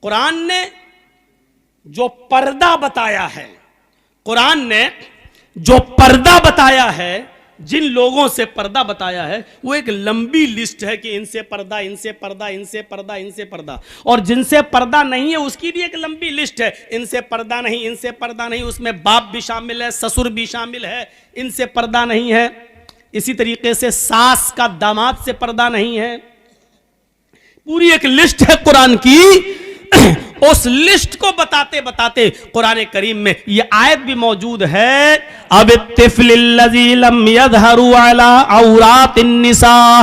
قرآن نے جو پردہ بتایا ہے، قرآن نے جو پردہ بتایا ہے، جن لوگوں سے پردہ بتایا ہے، وہ ایک لمبی لسٹ ہے کہ ان سے پردہ، ان سے پردہ، ان سے پردہ، ان سے پردہ، اور جن سے پردہ نہیں ہے اس کی بھی ایک لمبی لسٹ ہے، ان سے پردہ نہیں، ان سے پردہ نہیں، اس میں باپ بھی شامل ہے، سسر بھی شامل ہے، ان سے پردہ نہیں ہے۔ اسی طریقے سے ساس کا داماد سے پردہ نہیں ہے، پوری ایک لسٹ ہے قرآن کی۔ اس لسٹ کو بتاتے بتاتے قرآن کریم میں یہ آیت بھی موجود ہے، اب الطفل الذی لم یظہروا علی عورات النساء۔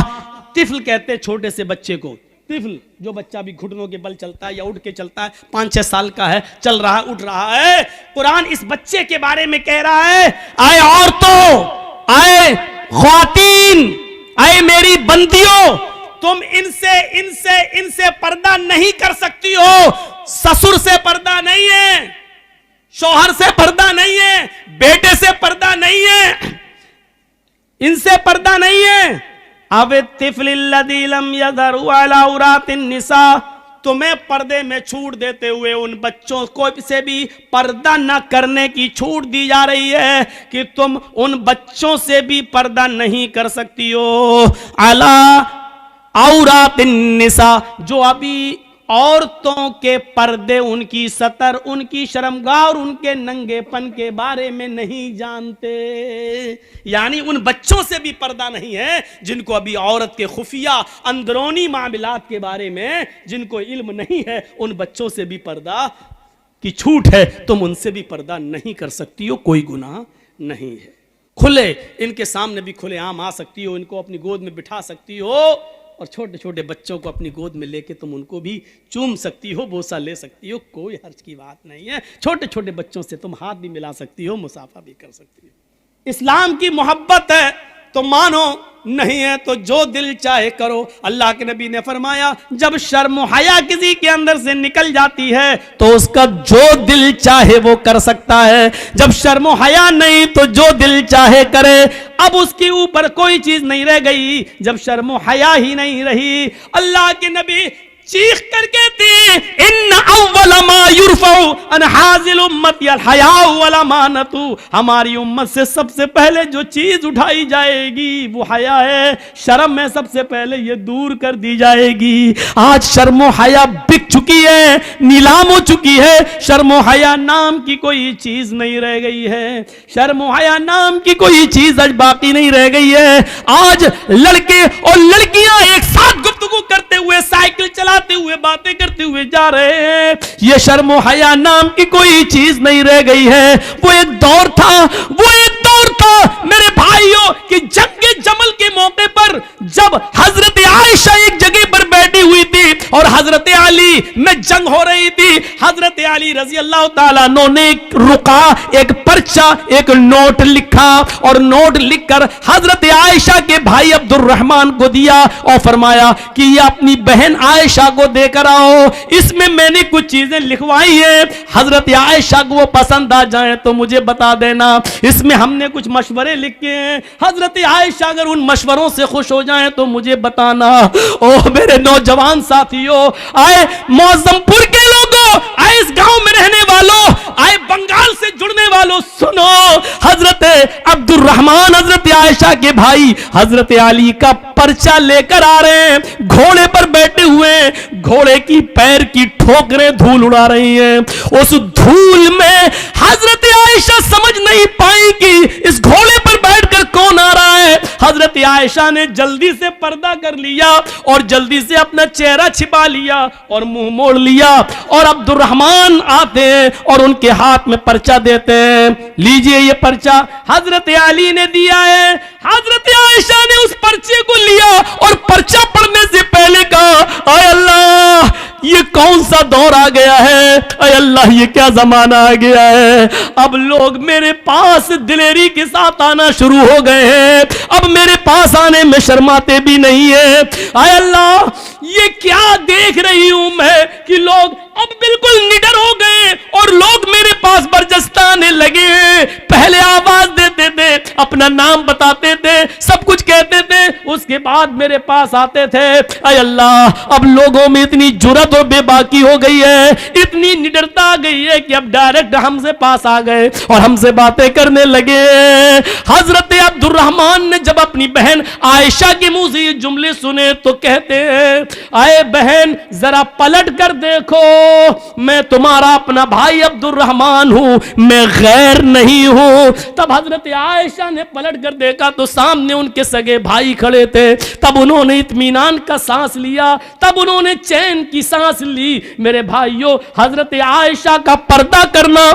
طفل کہتے ہیں چھوٹے سے بچے کو، طفل جو بچہ بھی گھٹنوں کے بل چلتا ہے یا اٹھ کے چلتا ہے، 5-6 سال کا ہے، چل رہا ہے، اٹھ رہا ہے، قرآن اس بچے کے بارے میں کہہ رہا ہے، اے عورتوں، اے خواتین، اے میری بندیوں، تم ان سے پردہ نہیں کر سکتی ہو۔ سسر سے پردہ نہیں ہے، شوہر سے پردہ نہیں ہے، بیٹے سے پردہ نہیں ہے، ان سے پردہ نہیں ہے۔ اب الطفل الذی لم یظہروا علی عورات النساء، تمہیں پردے میں چھوٹ دیتے ہوئے ان بچوں کو سے بھی پردہ نہ کرنے کی چھوٹ دی جا رہی ہے کہ تم ان بچوں سے بھی پردہ نہیں کر سکتی ہو۔ علی عورات النساء، جو ابھی عورتوں کے پردے، ان کی ستر، ان کی شرمگاہ اور ان کے ننگے پن کے بارے میں نہیں جانتے، یعنی ان بچوں سے بھی پردہ نہیں ہے جن کو ابھی عورت کے خفیہ اندرونی معاملات کے بارے میں جن کو علم نہیں ہے، ان بچوں سے بھی پردہ کی چھوٹ ہے، تم ان سے بھی پردہ نہیں کر سکتی ہو، کوئی گناہ نہیں ہے۔ کھلے ان کے سامنے بھی کھلے عام آ سکتی ہو، ان کو اپنی گود میں بٹھا سکتی ہو، اور چھوٹے چھوٹے بچوں کو اپنی گود میں لے کے تم ان کو بھی چوم سکتی ہو، بوسہ لے سکتی ہو، کوئی حرج کی بات نہیں ہے۔ چھوٹے چھوٹے بچوں سے تم ہاتھ بھی ملا سکتی ہو، مصافحہ بھی کر سکتی ہو۔ اسلام کی محبت ہے تو مانو، نہیں ہے تو جو دل چاہے کرو۔ اللہ کے نبی نے فرمایا، جب شرم و حیا کسی کے اندر سے نکل جاتی ہے تو اس کا جو دل چاہے وہ کر سکتا ہے، جب شرم و حیا نہیں تو جو دل چاہے کرے۔ اب اس کے اوپر کوئی چیز نہیں رہ گئی جب شرم و حیا ہی نہیں رہی۔ اللہ کے نبی چیخ کر کہتے ہیں، ان اول ما یرفع عن حاذ الامت الحیاء والامانۃ، ہماری امت سے سب سے پہلے جو چیز اٹھائی جائے گی وہ حیا ہے، شرم میں سب سے پہلے یہ دور کر دی جائے گی۔ آج شرم و حیا بک چکی ہے، نیلام ہو چکی ہے، شرم و حیا نام کی کوئی چیز نہیں رہ گئی ہے، شرم و حیا نام کی کوئی چیز آج باقی نہیں رہ گئی ہے۔ آج لڑکے اور لڑکیاں ایک ساتھ گفتگو کرتے ہوئے، سائیکل چلاتے ہوئے، باتیں کرتے ہوئے جا رہے ہیں، یہ شرم و حیا نام کی کوئی چیز نہیں رہ گئی ہے۔ وہ ایک دور تھا، وہ ایک دور تھا میرے بھائیوں کہ جنگ جمل کے موقع پر جب حضرت عائشہ ایک جگہ پر بیٹھی ہوئی تھی اور حضرت علی میں جنگ ہو رہی تھی، حضرت علی رضی اللہ تعالیٰ عنہ نے ایک رکا، ایک پرچہ، ایک نوٹ لکھا اور نوٹ لکھ کر حضرت عائشہ کے بھائی عبد الرحمن کو دیا اور فرمایا کہ یہ اپنی بہن عائشہ کو دے کر آؤ، اس میں میں نے کچھ چیزیں لکھوائی ہیں، حضرت عائشہ کو وہ پسند آ جائیں تو مجھے بتا دینا، اس میں ہم نے کچھ مشورے لکھے ہیں، حضرت عائشہ اگر ان مشوروں سے خوش ہو جائیں تو مجھے بتانا۔ او میرے نوجوان ساتھیوں، آئے معظم پور کے لوگوں، آئے اس گاؤں میں رہنے والوں، آئے بنگال سے جڑنے والوں، سنو، حضرت عبد الرحمن حضرت عائشہ کے بھائی حضرت علی کا پرچہ لے کر آ رہے ہیں، گھوڑے پر بیٹھے ہوئے، گھوڑے کی پیر کی ٹھوکریں دھول اڑا رہی ہیں، اس دھول میں حضرت عائشہ سمجھ نہیں پائی کہ اس گھوڑے پر بیٹھ کر کون آ رہا ہے۔ حضرت عائشہ نے جلدی سے پردہ کر لیا اور جلدی سے اپنا چہرہ چھپا لیا اور منہ موڑ لیا، اور عبد الرحمن آتے ہیں اور ان کے ہاتھ میں پرچہ دیتے ہیں، لیجئے یہ پرچہ حضرت علی نے دیا ہے۔ حضرت عائشہ نے اس پرچے کو لیا اور پرچہ پڑھنے سے پہلے کہا، اے اللہ یہ کون سا دور آ گیا ہے، اے اللہ یہ کیا زمانہ آ گیا ہے، اب لوگ میرے پاس دلیری کے ساتھ آنا شروع ہو گئے ہیں، اب میرے پاس آنے میں شرماتے بھی نہیں ہیں، اے اللہ یہ کیا دیکھ رہی ہوں میں کہ لوگ اب بالکل نڈر ہو گئے اور لوگ میرے پاس برجستہ آنے لگے ہیں، پہلے آواز دیتے تھے، اپنا نام بتاتے تھے، سب کچھ کہتے تھے، اس کے بعد میرے میرے پاس آتے تھے، اے اللہ اب لوگوں میں اتنی جرأت اور بے باکی ہو گئی ہے، اتنی نڈرتا آ گئی ہے کہ اب ڈائریکٹ ہم سے پاس آ گئے اور ہم سے باتیں کرنے لگے۔ حضرت عبد الرحمن نے جب اپنی بہن عائشہ کے منہ سے یہ جملے سنے تو کہتے ہیں، اے بہن ذرا پلٹ کر دیکھو، میں تمہارا اپنا بھائی عبد الرحمن ہوں، میں غیر نہیں ہوں۔ تب حضرت عائشہ نے پلٹ کر دیکھا تو سامنے ان کے سگے بھائی کھڑے تھے۔ تب انہوں نے اطمینان کا سانس لیا، تب انہوں نے چین کی سانس لی۔ میرے بھائیوں، حضرت عائشہ کا پردہ کرنا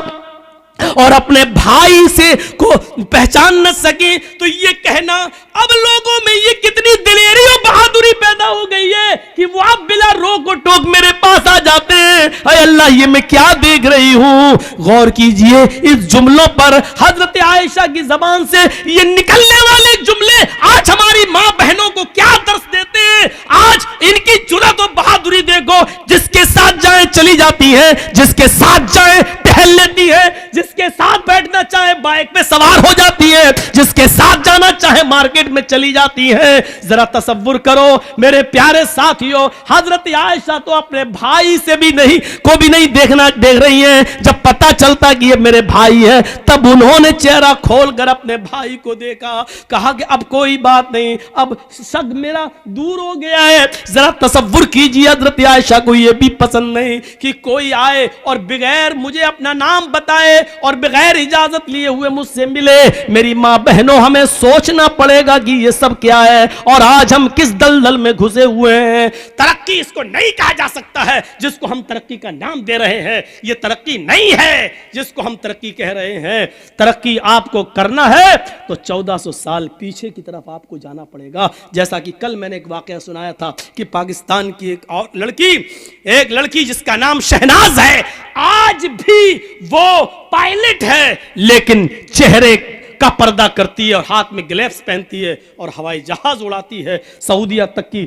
اور اپنے بھائی سے کو پہچان نہ سکیں تو یہ کہنا، اب لوگوں میں یہ کتنی دلیری اور بہادری پیدا ہو گئی ہے کہ وہ اب بلا روک و ٹوک میرے پاس آ جاتے ہیں۔ اے اللہ یہ میں کیا دیکھ رہی ہوں؟ غور کیجئے اس جملوں پر، حضرت عائشہ کی زبان سے یہ نکلنے والے جملے آج ہماری ماں بہنوں کو کیا درس دیتے ہیں۔ آج ان کی جرأت و بہادری دیکھو، جس کے ساتھ جائیں چلی جاتی ہے، جس کے ساتھ جائیں ٹہل لیتی ہے، جس کے ساتھ بیٹھنا چاہے بائک پہ سوار ہو جاتی ہے، جس کے ساتھ جانا چاہے مارکیٹ میں چلی جاتی ہے۔ ذرا تصور کرو میرے پیارے ساتھیوں، حضرت عائشہ تو اپنے بھائی سے بھی نہیں دیکھ رہی ہیں۔ جب پتہ چلتا کہ یہ میرے بھائی ہے تب انہوں نے چہرہ کھول کر اپنے بھائی کو دیکھا، کہا کہ اب کوئی بات نہیں، اب شک میرا دور ہو گیا ہے۔ ذرا تصور کیجئے حضرت عائشہ کو یہ بھی پسند نہیں کہ کوئی آئے اور بغیر مجھے اپنا نام بتائے اور بغیر اجازت لیے ہوئے مجھ سے ملے۔ میری ماں بہنوں ہمیں سوچنا پڑے گا کہ یہ سب کیا ہے اور آج ہم کس دلدل میں گھسے ہوئے ہیں۔ ترقی اس کو نہیں کہا جا سکتا ہے جس کو ہم ترقی کا نام دے رہے ہیں، یہ ترقی نہیں ہے جس کو ہم ترقی کہہ رہے ہیں۔ ترقی آپ کو کرنا ہے تو 1400 سال پیچھے کی طرف آپ کو جانا پڑے گا۔ جیسا کہ کل میں نے ایک واقعہ سنایا تھا کہ پاکستان کی ایک لڑکی جس کا نام شہناز ہے، آج بھی وہ پائلٹ ہے لیکن چہرے کا پردہ کرتی ہے اور ہاتھ میں گلیوز پہنتی ہے اور ہوائی جہاز اڑاتی ہے، سعودیہ تک کی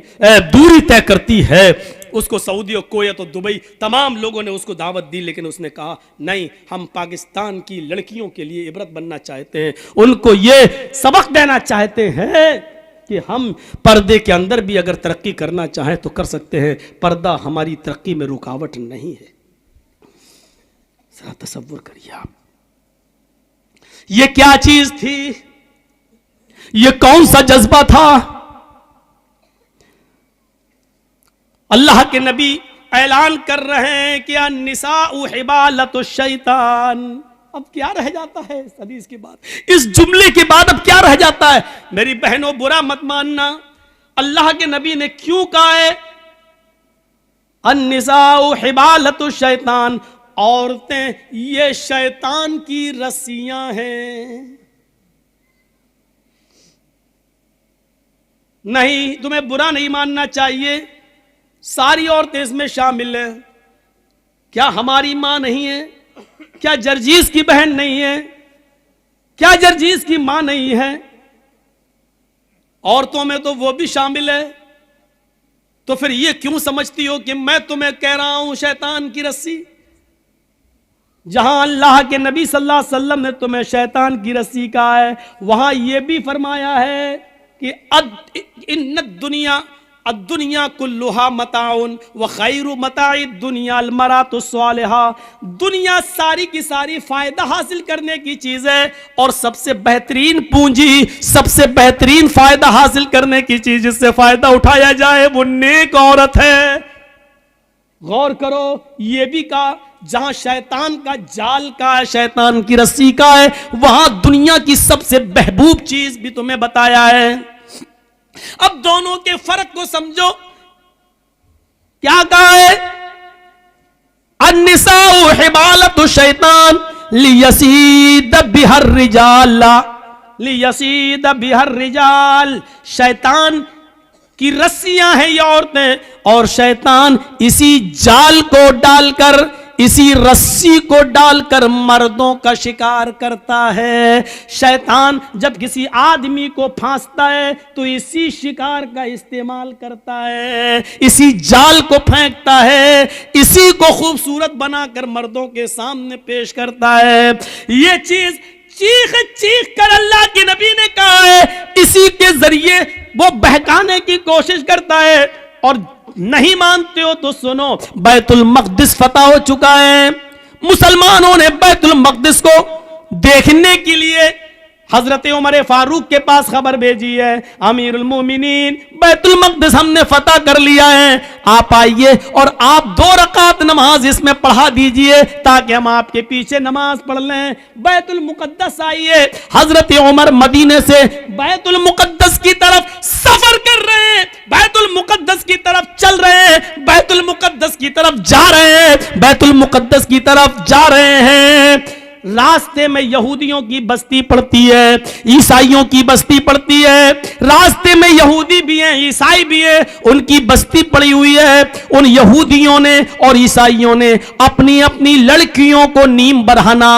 دوری طے کرتی ہے۔ اس کو سعودی اور کویت اور دبئی تمام لوگوں نے اس کو دعوت دی، لیکن اس نے کہا نہیں، ہم پاکستان کی لڑکیوں کے لیے عبرت بننا چاہتے ہیں، ان کو یہ سبق دینا چاہتے ہیں کہ ہم پردے کے اندر بھی اگر ترقی کرنا چاہیں تو کر سکتے ہیں، پردہ ہماری ترقی میں رکاوٹ نہیں ہے۔ ذرا تصور کریے آپ، یہ کیا چیز تھی؟ یہ کون سا جذبہ تھا؟ اللہ کے نبی اعلان کر رہے ہیں کہ النساء حبالۃ الشیطان۔ اب کیا رہ جاتا ہے اس حدیث کے بعد، اس جملے کے بعد اب کیا رہ جاتا ہے؟ میری بہنوں برا مت ماننا، اللہ کے نبی نے کیوں کہا ہے النساء حبالۃ الشیطان؟ عورتیں یہ شیطان کی رسیاں ہیں۔ نہیں، تمہیں برا نہیں ماننا چاہیے، ساری عورتیں اس میں شامل ہیں۔ کیا ہماری ماں نہیں ہے؟ کیا جرجیز کی بہن نہیں ہے؟ کیا جرجیز کی ماں نہیں ہے؟ عورتوں میں تو وہ بھی شامل ہے۔ تو پھر یہ کیوں سمجھتی ہو کہ میں تمہیں کہہ رہا ہوں شیطان کی رسی؟ جہاں اللہ کے نبی صلی اللہ علیہ وسلم نے تمہیں شیطان کی رسی کہا ہے، وہاں یہ بھی فرمایا ہے کہ ان الدنیا کلھا متاع وخیر متاع الدنیا المرأۃ الصالحہ۔ دنیا ساری کی ساری فائدہ حاصل کرنے کی چیز ہے، اور سب سے بہترین پونجی، سب سے بہترین فائدہ حاصل کرنے کی چیز جس سے فائدہ اٹھایا جائے وہ نیک عورت ہے۔ غور کرو، یہ بھی کہا جہاں شیطان کا جال کا ہے، شیطان کی رسی کا ہے، وہاں دنیا کی سب سے محبوب چیز بھی تمہیں بتایا ہے۔ اب دونوں کے فرق کو سمجھو، کیا کہا ہے؟ النساء حبالۃ الشیطان لیصید بها الرجال، لیصید بها الرجال۔ شیطان کی رسیاں ہیں یہ عورتیں، اور شیطان اسی جال کو ڈال کر، اسی رسی کو ڈال کر مردوں کا شکار کرتا ہے۔ شیطان جب کسی آدمی کو پھانستا ہے تو اسی شکار کا استعمال کرتا ہے، اسی جال کو پھینکتا ہے، اسی کو خوبصورت بنا کر مردوں کے سامنے پیش کرتا ہے۔ یہ چیز چیخ چیخ کر اللہ کے نبی نے کہا ہے، اسی کے ذریعے وہ بہکانے کی کوشش کرتا ہے. اور نہیں مانتے ہو تو سنو، بیت المقدس فتح ہو چکا ہے. مسلمانوں نے بیت المقدس کو دیکھنے کے لیے حضرت عمر فاروق کے پاس خبر بھیجی ہے، امیر المومنین بیت المقدس ہم نے فتح کر لیا ہے، آپ آئیے اور آپ 2 رکعت نماز اس میں پڑھا دیجئے تاکہ ہم آپ کے پیچھے نماز پڑھ لیں. بیت المقدس آئیے. حضرت عمر مدینے سے بیت المقدس کی طرف سفر کر رہے ہیں، بیت المقدس کی طرف چل رہے ہیں، بیت المقدس کی طرف جا رہے ہیں، بیت المقدس کی طرف جا رہے ہیں. راستے میں یہودیوں کی بستی پڑتی ہے، عیسائیوں کی بستی پڑتی ہے. راستے میں یہودی بھی ہیں، عیسائی بھی ہیں، ان کی بستی پڑی ہوئی ہے. ان یہودیوں نے اور عیسائیوں نے اپنی اپنی لڑکیوں کو نیم برہنہ،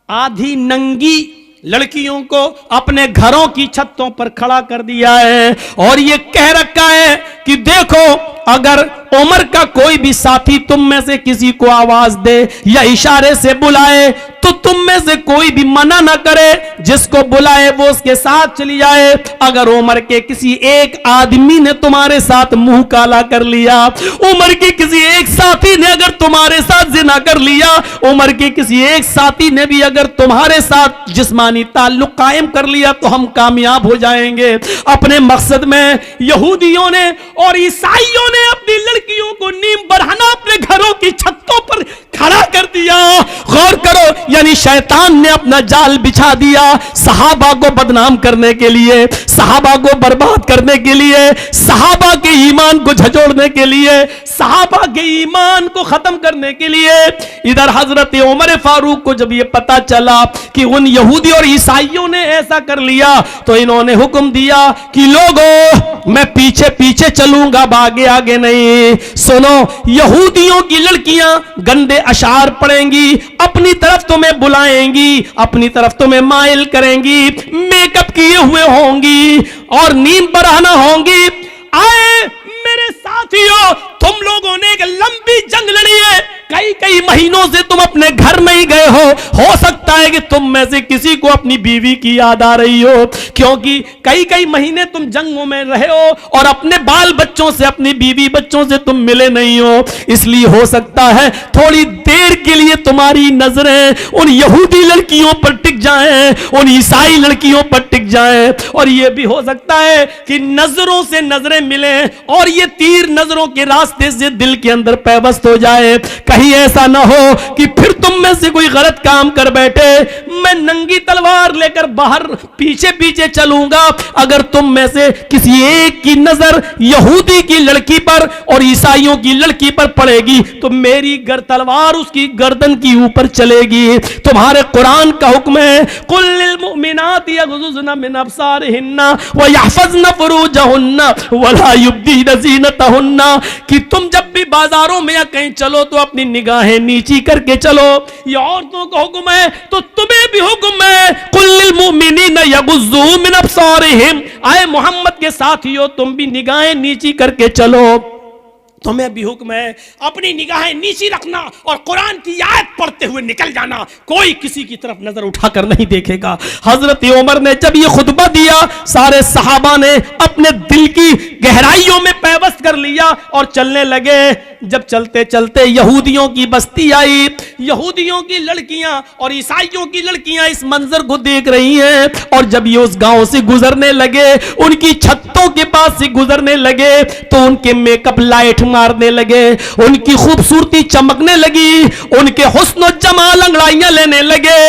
آدھی ننگی لڑکیوں کو اپنے گھروں کی چھتوں پر کھڑا کر دیا ہے اور یہ کہہ رکھا ہے کہ دیکھو، اگر عمر کا کوئی بھی ساتھی تم میں سے کسی کو آواز دے یا اشارے سے بلائے تو تم میں سے کوئی بھی منع نہ کرے، جس کو بلائے وہ اس کے ساتھ چلی جائے. اگر عمر کے کسی ایک آدمی نے تمہارے ساتھ منہ کالا کر لیا، عمر کے کسی ایک ساتھی نے اگر تمہارے ساتھ زنا کر لیا، عمر کے کسی ایک ساتھی نے بھی اگر تمہارے ساتھ جسمانی تعلق قائم کر لیا تو ہم کامیاب ہو جائیں گے اپنے مقصد میں. یہودیوں نے اور عیسائیوں نے اپنی لڑکیوں کو نیم برہنہ اپنے گھروں کی چھتوں پر کھڑا کر دیا. غور کرو، یعنی شیطان نے اپنا جال بچھا دیا صحابہ کو بدنام کرنے کے لیے، صحابہ کو برباد کرنے کے لیے، صحابہ کے ایمان کو جھجوڑنے کے لیے، صحابہ کے ایمان کو ختم کرنے کے لیے. ادھر حضرت عمر فاروق کو جب یہ پتا چلا کہ ان یہودی اور عیسائیوں نے ایسا کر لیا تو انہوں نے حکم دیا کہ لوگوں میں پیچھے پیچھے چلوں گا، آگے آگے نہیں. سنو، یہودیوں کی لڑکیاں گندے اشعار پڑھیں گی، اپنی طرف تمہیں بلائیں گی، اپنی طرف تمہیں مائل کریں گی، میک اپ کیے ہوئے ہوں گی اور نیم برہنہ ہوں گی. آئے میرے ساتھیوں، تم لوگوں نے ایک لمبی جنگ لڑی ہے، کئی مہینوں سے تم اپنے گھر نہیں گئے ہو سکتا ہے کہ تم میں سے کسی کو اپنی بیوی کی یاد آ رہی ہو، کیونکہ کئی مہینے تم جنگوں میں رہے ہو اور اپنے بال بچوں سے، اپنی بیوی بچوں سے تم ملے نہیں ہو. اس لیے ہو سکتا ہے تھوڑی دیر کے لیے تمہاری نظریں ان یہودی لڑکیوں پر ٹک جائیں، ان عیسائی لڑکیوں پر ٹک جائیں، اور یہ بھی ہو سکتا ہے کہ نظروں سے نظریں ملیں اور یہ تیر نظروں کے راستے سے دل کے اندر پیوست ہو جائے. کہیں ایسا نہ ہو کہ پھر تم میں سے کوئی غلط کام کر بیٹھے. میں ننگی تلوار لے کر باہر پیچھے پیچھے چلوں گا، اگر تم میں سے کسی ایک کی نظر یہودی کی لڑکی پر اور عیسائیوں کی لڑکی پر پڑے گی تو میری تلوار اس کی گردن کی اوپر چلے گی. تمہارے قرآن کا حکم ہے، قل للمؤمنات یغضضن من ابصارهن ويحفظن فروجهن ولا يبدين زینتهن، کہ تم جب بھی بازاروں میں یا کہیں چلو تو اپنی نگاہیں نیچی کر کے چلو. یہ عورتوں کا حکم ہے تو تمہیں بھی حکم ہے، قل للمؤمنین یغضوا من ابصارهم. آئے محمد کے ساتھیو، تم بھی نگاہیں نیچی کر کے چلو. تمہیں بھی حکم ہے اپنی نگاہیں نیچی رکھنا اور قرآن کی آیت پڑھتے ہوئے نکل جانا، کوئی کسی کی طرف نظر اٹھا کر نہیں دیکھے گا. حضرت عمر نے جب یہ خطبہ دیا، سارے صحابہ نے اپنے دل کی گہرائیوں میں پیوست کر لیا اور چلنے لگے. جب چلتے چلتے یہودیوں کی بستی آئی، یہودیوں کی لڑکیاں اور عیسائیوں کی لڑکیاں اس منظر کو دیکھ رہی ہیں، اور جب یہ اس گاؤں سے گزرنے لگے، ان کی چھتوں کے پاس سے گزرنے لگے تو ان کے میک اپ لائٹ مارنے لگے، ان کی خوبصورتی چمکنے لگی، ان کے حسن و جمال انگڑائیاں لینے لگے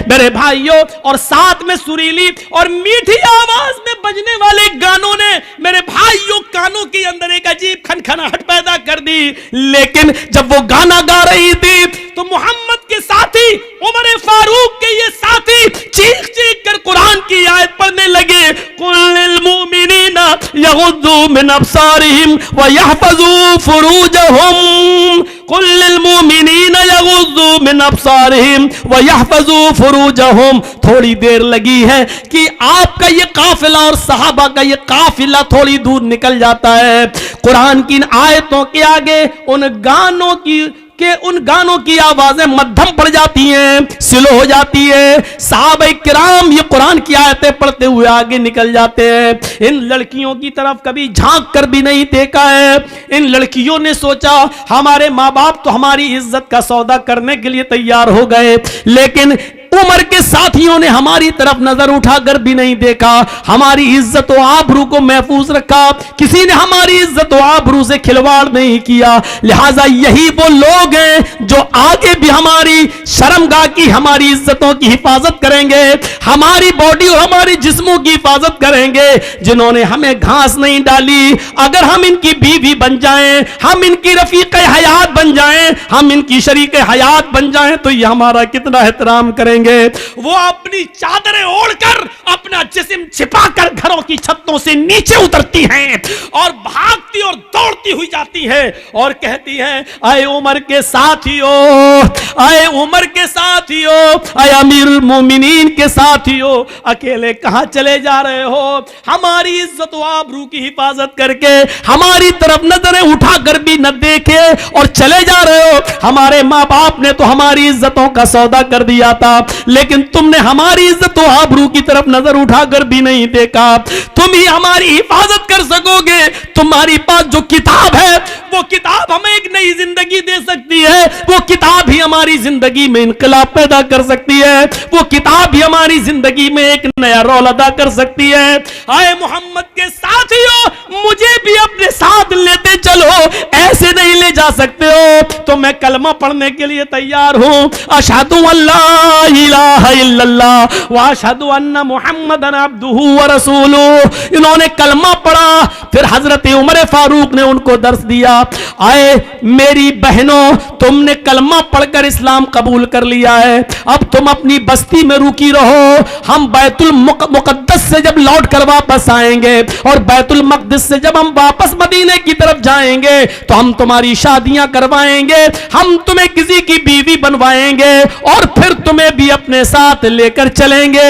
میرے بھائیوں. اور ساتھ میں سریلی اور میٹھی آواز میں بجنے والے گانوں نے میرے بھائیوں کانوں کے اندر ایک عجیب کھنکھناہٹ پیدا کر دی. لیکن جب وہ گانا گا رہی تھی تو محمد کے ساتھی، عمر فاروق کے یہ ساتھی چیخ چیخ کر قرآن کی آیت پڑھنے لگے، قل للمؤمنین یغضوا من ابصارهم ويحفظوا فروجهم، قل للمؤمنین یغضوا من ابصارهم ويحفظوا فروجهم. تھوڑی دیر لگی ہے کہ آپ کا یہ قافلہ اور صحابہ کا یہ قافلہ تھوڑی دور نکل جاتا ہے. قرآن کی ان آیتوں کے آگے، ان گانوں کی کہ ان گانوں کی آوازیں مدھم پڑ جاتی ہیں, سلو ہو جاتی ہے. صحابہ کرام یہ قرآن کی آیتیں پڑھتے ہوئے آگے نکل جاتے ہیں. ان لڑکیوں کی طرف کبھی جھانک کر بھی نہیں دیکھا ہے. ان لڑکیوں نے سوچا ہمارے ماں باپ تو ہماری عزت کا سودا کرنے کے لیے تیار ہو گئے, لیکن عمر کے ساتھیوں نے ہماری طرف نظر اٹھا کر بھی نہیں دیکھا, ہماری عزت و آبرو کو محفوظ رکھا, کسی نے ہماری عزت و آبرو سے کھلواڑ نہیں کیا. لہٰذا یہی وہ لوگ ہیں جو آگے بھی ہماری شرمگاہ کی, ہماری عزتوں کی حفاظت کریں گے, ہماری باڈی اور ہماری جسموں کی حفاظت کریں گے, جنہوں نے ہمیں گھاس نہیں ڈالی. اگر ہم ان کی بیوی بن جائیں, ہم ان کی رفیق حیات بن جائیں, ہم ان کی شریک حیات بن جائیں, تو یہ ہمارا کتنا احترام کریں گے. وہ اپنی چادریں اوڑھ کر اپنا جسم چھپا کر گھروں کی چھتوں سے نیچے اترتی ہیں اور بھاگتی اور دوڑتی ہوئی جاتی ہیں اور کہتی ہیں اے عمر کے ساتھیو, اے عمر کے ساتھیو, اے امیر المومنین کے ساتھیو, اکیلے کہاں چلے جا رہے ہو؟ ہماری عزت و آبرو کی حفاظت کر کے ہماری طرف نظریں اٹھا کر بھی نہ دیکھے اور چلے جا رہے ہو. ہمارے ماں باپ نے تو ہماری عزتوں کا سودا کر دیا تھا, لیکن تم نے ہماری عزت و آبرو کی طرف نظر اٹھا کر بھی نہیں دیکھا. تم ہی ہماری حفاظت کر سکو گے. تمہاری پاس جو کتاب ہے وہ کتاب ہمیں ایک نئی زندگی دے سکتی ہے, وہ کتاب ہی ہماری زندگی میں انقلاب پیدا کر سکتی ہے, وہ کتاب ہی ہماری زندگی میں ایک نیا رول ادا کر سکتی ہے. اے محمد کے ساتھیو, مجھے بھی اپنے ساتھ لیتے چلو, ایسے نہیں لے جا سکتے ہو تو میں کلمہ پڑھنے کے لیے تیار ہوں. اشہد ان لا الہ الا اللہ واشہد ان محمدن عبدہ ورسولہ. انہوں نے کلمہ پڑھا, پھر حضرت عمر فاروق نے ان کو درس دیا. آئے میری بہنوں, تم نے کلمہ پڑھ کر اسلام قبول کر لیا ہے, اب تم اپنی بستی میں رکی رہو. ہم بیت المقدس سے جب لوٹ کر واپس آئیں گے اور بیت المقدس سے جب ہم واپس مدینے کی طرف جائیں گے تو ہم تمہاری شادیاں کروائیں گے, ہم تمہیں کسی کی بیوی بنوائیں گے اور پھر تمہیں بھی اپنے ساتھ لے کر چلیں گے.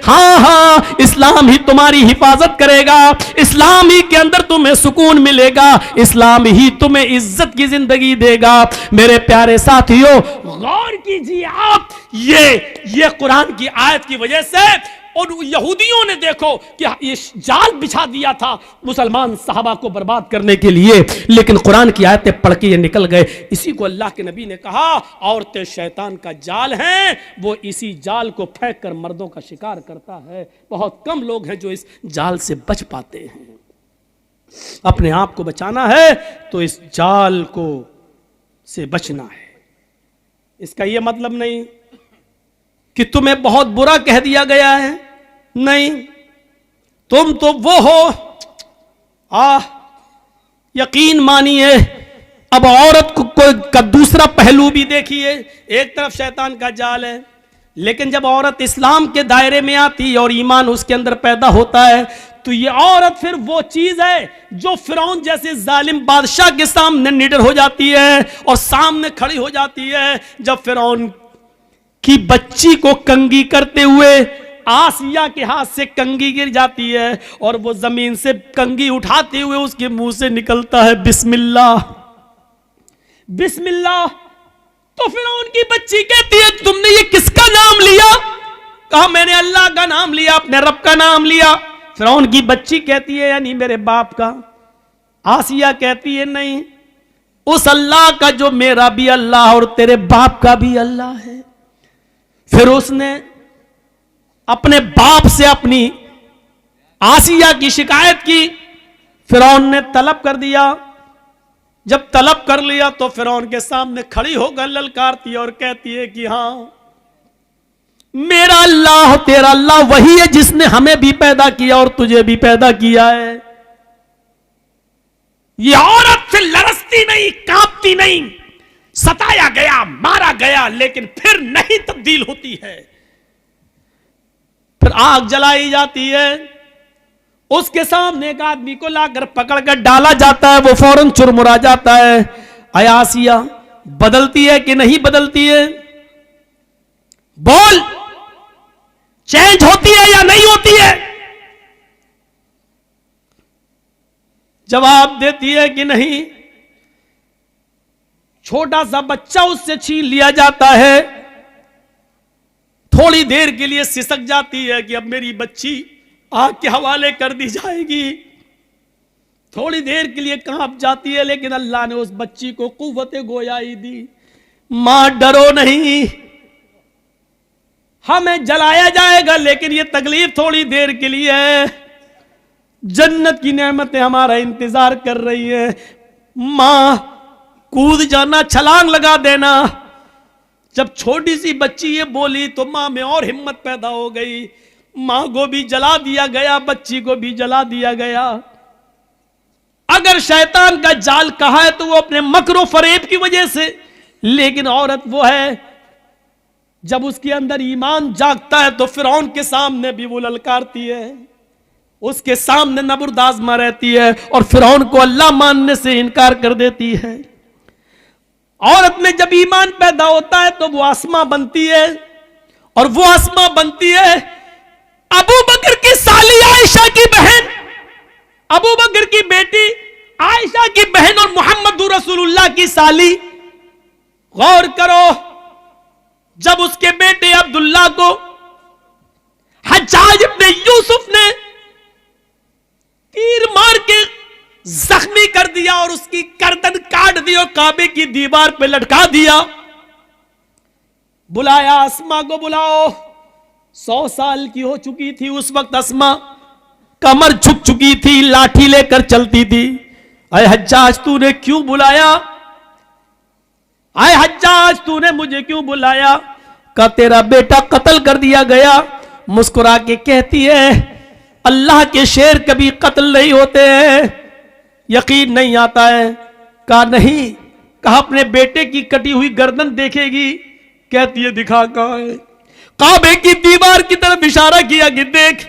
ہاں ہاں, اسلام ہی تمہاری حفاظت کرے گا, اسلام ہی کے اندر تمہیں سکون ملے گا, اسلام ہی تمہیں عزت کی زندگی دے گا. میرے پیارے ساتھیوں, غور کیجیے آپ, یہ قرآن کی آیت کی وجہ سے اور یہودیوں نے دیکھو کہ یہ جال بچھا دیا تھا مسلمان صحابہ کو برباد کرنے کے لیے, لیکن قرآن کی آیتیں پڑھ کے یہ نکل گئے. اسی کو اللہ کے نبی نے کہا عورتیں شیطان کا جال ہیں, وہ اسی جال کو پھینک کر مردوں کا شکار کرتا ہے. بہت کم لوگ ہیں جو اس جال سے بچ پاتے ہیں. اپنے آپ کو بچانا ہے تو اس جال کو سے بچنا ہے. اس کا یہ مطلب نہیں کہ تمہیں بہت برا کہہ دیا گیا ہے, نہیں, تم تو وہ ہو. یقین مانیے, اب عورت کا دوسرا پہلو بھی دیکھیے. ایک طرف شیطان کا جال ہے, لیکن جب عورت اسلام کے دائرے میں آتی اور ایمان اس کے اندر پیدا ہوتا ہے تو یہ عورت پھر وہ چیز ہے جو فرعون جیسے ظالم بادشاہ کے سامنے نڈر ہو جاتی ہے اور سامنے کھڑی ہو جاتی ہے. جب فرعون کی بچی کو کنگھی کرتے ہوئے آسیہ کے ہاتھ سے کنگھی گر جاتی ہے اور وہ زمین سے کنگھی اٹھاتے ہوئے اس کے منہ سے نکلتا ہے بسم اللہ, بسم اللہ, تو فرعون کی بچی کہتی ہے تم نے یہ کس کا نام لیا؟ کہا میں نے اللہ کا نام لیا, اپنے رب کا نام لیا. فرعون کی بچی کہتی ہے یعنی میرے باپ کا. آسیہ کہتی ہے نہیں, اس اللہ کا جو میرا بھی اللہ اور تیرے باپ کا بھی اللہ ہے. پھر اس نے اپنے باپ سے اپنی آسیہ کی شکایت کی. فرعون نے طلب کر دیا. جب طلب کر لیا تو فرعون کے سامنے کھڑی ہو کر للکارتی اور کہتی ہے کہ ہاں میرا اللہ تیرا اللہ وہی ہے جس نے ہمیں بھی پیدا کیا اور تجھے بھی پیدا کیا ہے. یہ عورت پھر لرزتی نہیں, کانپتی نہیں, ستایا گیا, مارا گیا, لیکن پھر نہیں تبدیل ہوتی ہے. پھر آگ جلائی جاتی ہے, اس کے سامنے ایک آدمی کو لا کر پکڑ کر ڈالا جاتا ہے, وہ فوراً چرمرا جاتا ہے. اے آسیہ, بدلتی ہے کہ نہیں بدلتی ہے؟ بول, چینج ہوتی ہے یا نہیں ہوتی ہے؟ جواب دیتی ہے کہ نہیں. چھوٹا سا بچہ اس سے چھین لیا جاتا ہے، تھوڑی دیر کے لیے سسک جاتی ہے کہ اب میری بچی آگ کے حوالے کر دی جائے گی، تھوڑی دیر کے لیے کانپ جاتی ہے، لیکن اللہ نے اس بچی کو قوت گویائی دی، ماں ڈرو نہیں، ہمیں جلایا جائے گا لیکن یہ تکلیف تھوڑی دیر کے لیے ہے، جنت کی نعمتیں ہمارا انتظار کر رہی ہے، ماں کود جانا، چھلانگ لگا دینا۔ جب چھوٹی سی بچی یہ بولی تو ماں میں اور ہمت پیدا ہو گئی، ماں کو بھی جلا دیا گیا، بچی کو بھی جلا دیا گیا۔ اگر شیطان کا جال کہا ہے تو وہ اپنے مکر و فریب کی وجہ سے، لیکن عورت وہ ہے جب اس کے اندر ایمان جاگتا ہے تو فرعون کے سامنے بھی وہ للکارتی ہے، اس کے سامنے نبرد آزما رہتی ہے اور فرعون کو اللہ ماننے سے انکار کر دیتی ہے۔ عورت میں جب ایمان پیدا ہوتا ہے تو وہ اسما بنتی ہے، اور وہ اسما بنتی ہے ابو بکر کی سالی عائشہ کی بہن، ابو بکر کی بیٹی عائشہ کی بہن اور محمد رسول اللہ کی سالی۔ غور کرو، جب اس کے بیٹے عبداللہ کو حجاج ابن یوسف نے تیر مار کے زخمی کر دیا اور اس کی گردن کاٹ دی اور کعبے کی دیوار پہ لٹکا دیا، بلایا اسما کو، بلاؤ۔ 100 سال کی ہو چکی تھی اس وقت اسما، کمر جھک چکی تھی، لاٹھی لے کر چلتی تھی۔ اے حجاج تو نے کیوں بلایا؟ اے حجاج تو نے مجھے کیوں بلایا؟ کہ تیرا بیٹا قتل کر دیا گیا۔ مسکرا کے کہتی ہے اللہ کے شیر کبھی قتل نہیں ہوتے ہیں، یقین نہیں آتا ہے؟ کہا نہیں۔ کہا اپنے بیٹے کی کٹی ہوئی گردن دیکھے گی؟ کہتی ہے دکھا کہاں ہے؟ کعبے کی دیوار کی طرف اشارہ کیا کہ دیکھ۔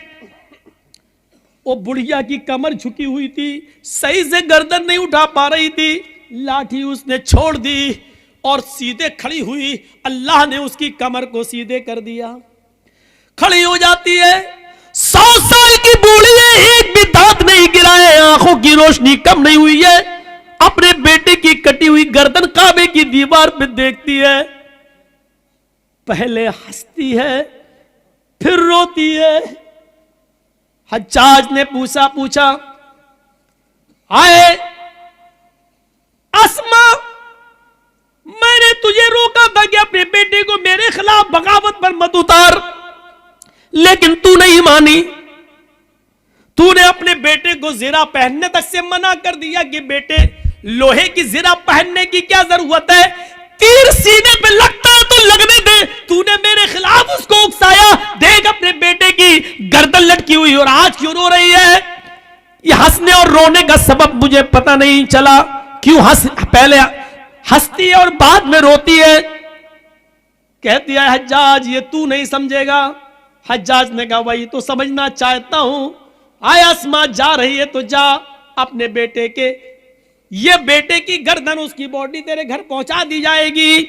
وہ بڑھیا کی کمر جھکی ہوئی تھی، صحیح سے گردن نہیں اٹھا پا رہی تھی، لاٹھی اس نے چھوڑ دی اور سیدھے کھڑی ہوئی، اللہ نے اس کی کمر کو سیدھے کر دیا، کھڑی ہو جاتی ہے۔ 100 سال کی بوڑھی ہے، ایک بھی دانت نہیں گرائے، آنکھوں کی روشنی کم نہیں ہوئی ہے، اپنے بیٹے کی کٹی ہوئی گردن کعبے کی دیوار پہ دیکھتی ہے، پہلے ہنستی ہے پھر روتی ہے۔ حجاج نے پوچھا آئے اسما، میں نے تجھے روکا تھا کہ اپنے بیٹے کو میرے خلاف بغاوت پر مت اتار، لیکن تو نہیں مانی، تو نے اپنے بیٹے کو زرہ پہننے تک سے منع کر دیا کہ بیٹے لوہے کی زرہ پہننے کی کیا ضرورت ہے، تیر سینے پہ لگتا ہے تو لگنے دے، تو نے میرے خلاف اس کو اکسایا، دیکھ اپنے بیٹے کی گردن لٹکی ہوئی اور آج کیوں رو رہی ہے؟ یہ ہنسنے اور رونے کا سبب مجھے پتہ نہیں چلا، کیوں پہلے ہنستی ہے اور بعد میں روتی ہے؟ کہتی ہے حجاج یہ تو نہیں سمجھے گا۔ حجاج نے کہا وہی تو سمجھنا چاہتا ہوں، آیا اسما جا رہی ہے تو جا، اپنے بیٹے کے یہ بیٹے کی گردن اس کی باڈی تیرے گھر پہنچا دی جائے گی،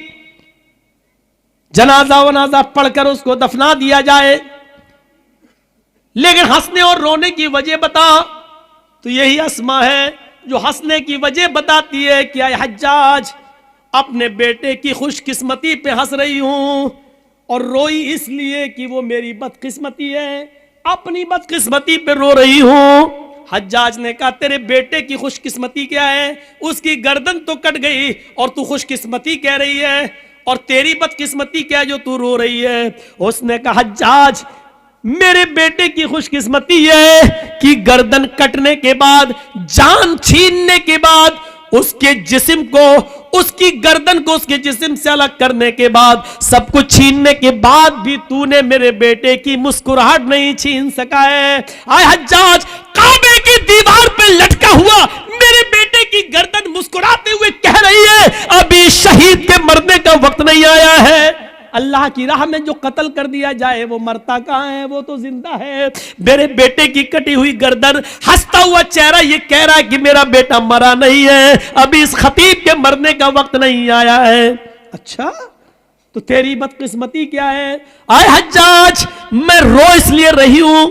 جنازہ ونازہ پڑھ کر اس کو دفنا دیا جائے، لیکن ہنسنے اور رونے کی وجہ بتا۔ تو یہی اسما ہے جو ہنسنے کی وجہ بتاتی ہے کہ اے حجاج اپنے بیٹے کی خوش قسمتی پہ ہنس رہی ہوں، اور روئی اس لیے کہ وہ میری بدقسمتی ہے، اپنی بدقسمتی پہ رو رہی ہوں۔ حجاج نے کہا تیرے بیٹے کی خوش قسمتی کیا ہے؟ اس کی گردن تو کٹ گئی اور تو خوش قسمتی کہہ رہی ہے، اور تیری بدقسمتی کیا ہے جو تو رو رہی ہے؟ اس نے کہا حجاج میرے بیٹے کی خوش قسمتی ہے کہ گردن کٹنے کے بعد، جان چھیننے کے بعد، اس کے جسم کو، اس کی گردن کو اس کے جسم سے الگ کرنے کے بعد، سب کچھ چھیننے کے بعد بھی تو نے میرے بیٹے کی مسکراہٹ نہیں چھین سکا ہے۔ آئے حجاج کعبے کی دیوار پہ لٹکا ہوا میرے بیٹے کی گردن مسکراتے ہوئے کہہ رہی ہے ابھی شہید کے مرنے کا وقت نہیں آیا ہے، اللہ کی راہ میں جو قتل کر دیا جائے وہ مرتا کہاں ہے، وہ تو زندہ ہے۔ میرے بیٹے کی کٹی ہوئی گردن، ہنستا ہوا چہرہ یہ کہہ رہا ہے کہ میرا بیٹا مرا نہیں ہے، ابھی اس خطیب کے مرنے کا وقت نہیں آیا ہے۔ اچھا تو تیری بدقسمتی کیا ہے؟ آئے حجاج میں رو اس لیے رہی ہوں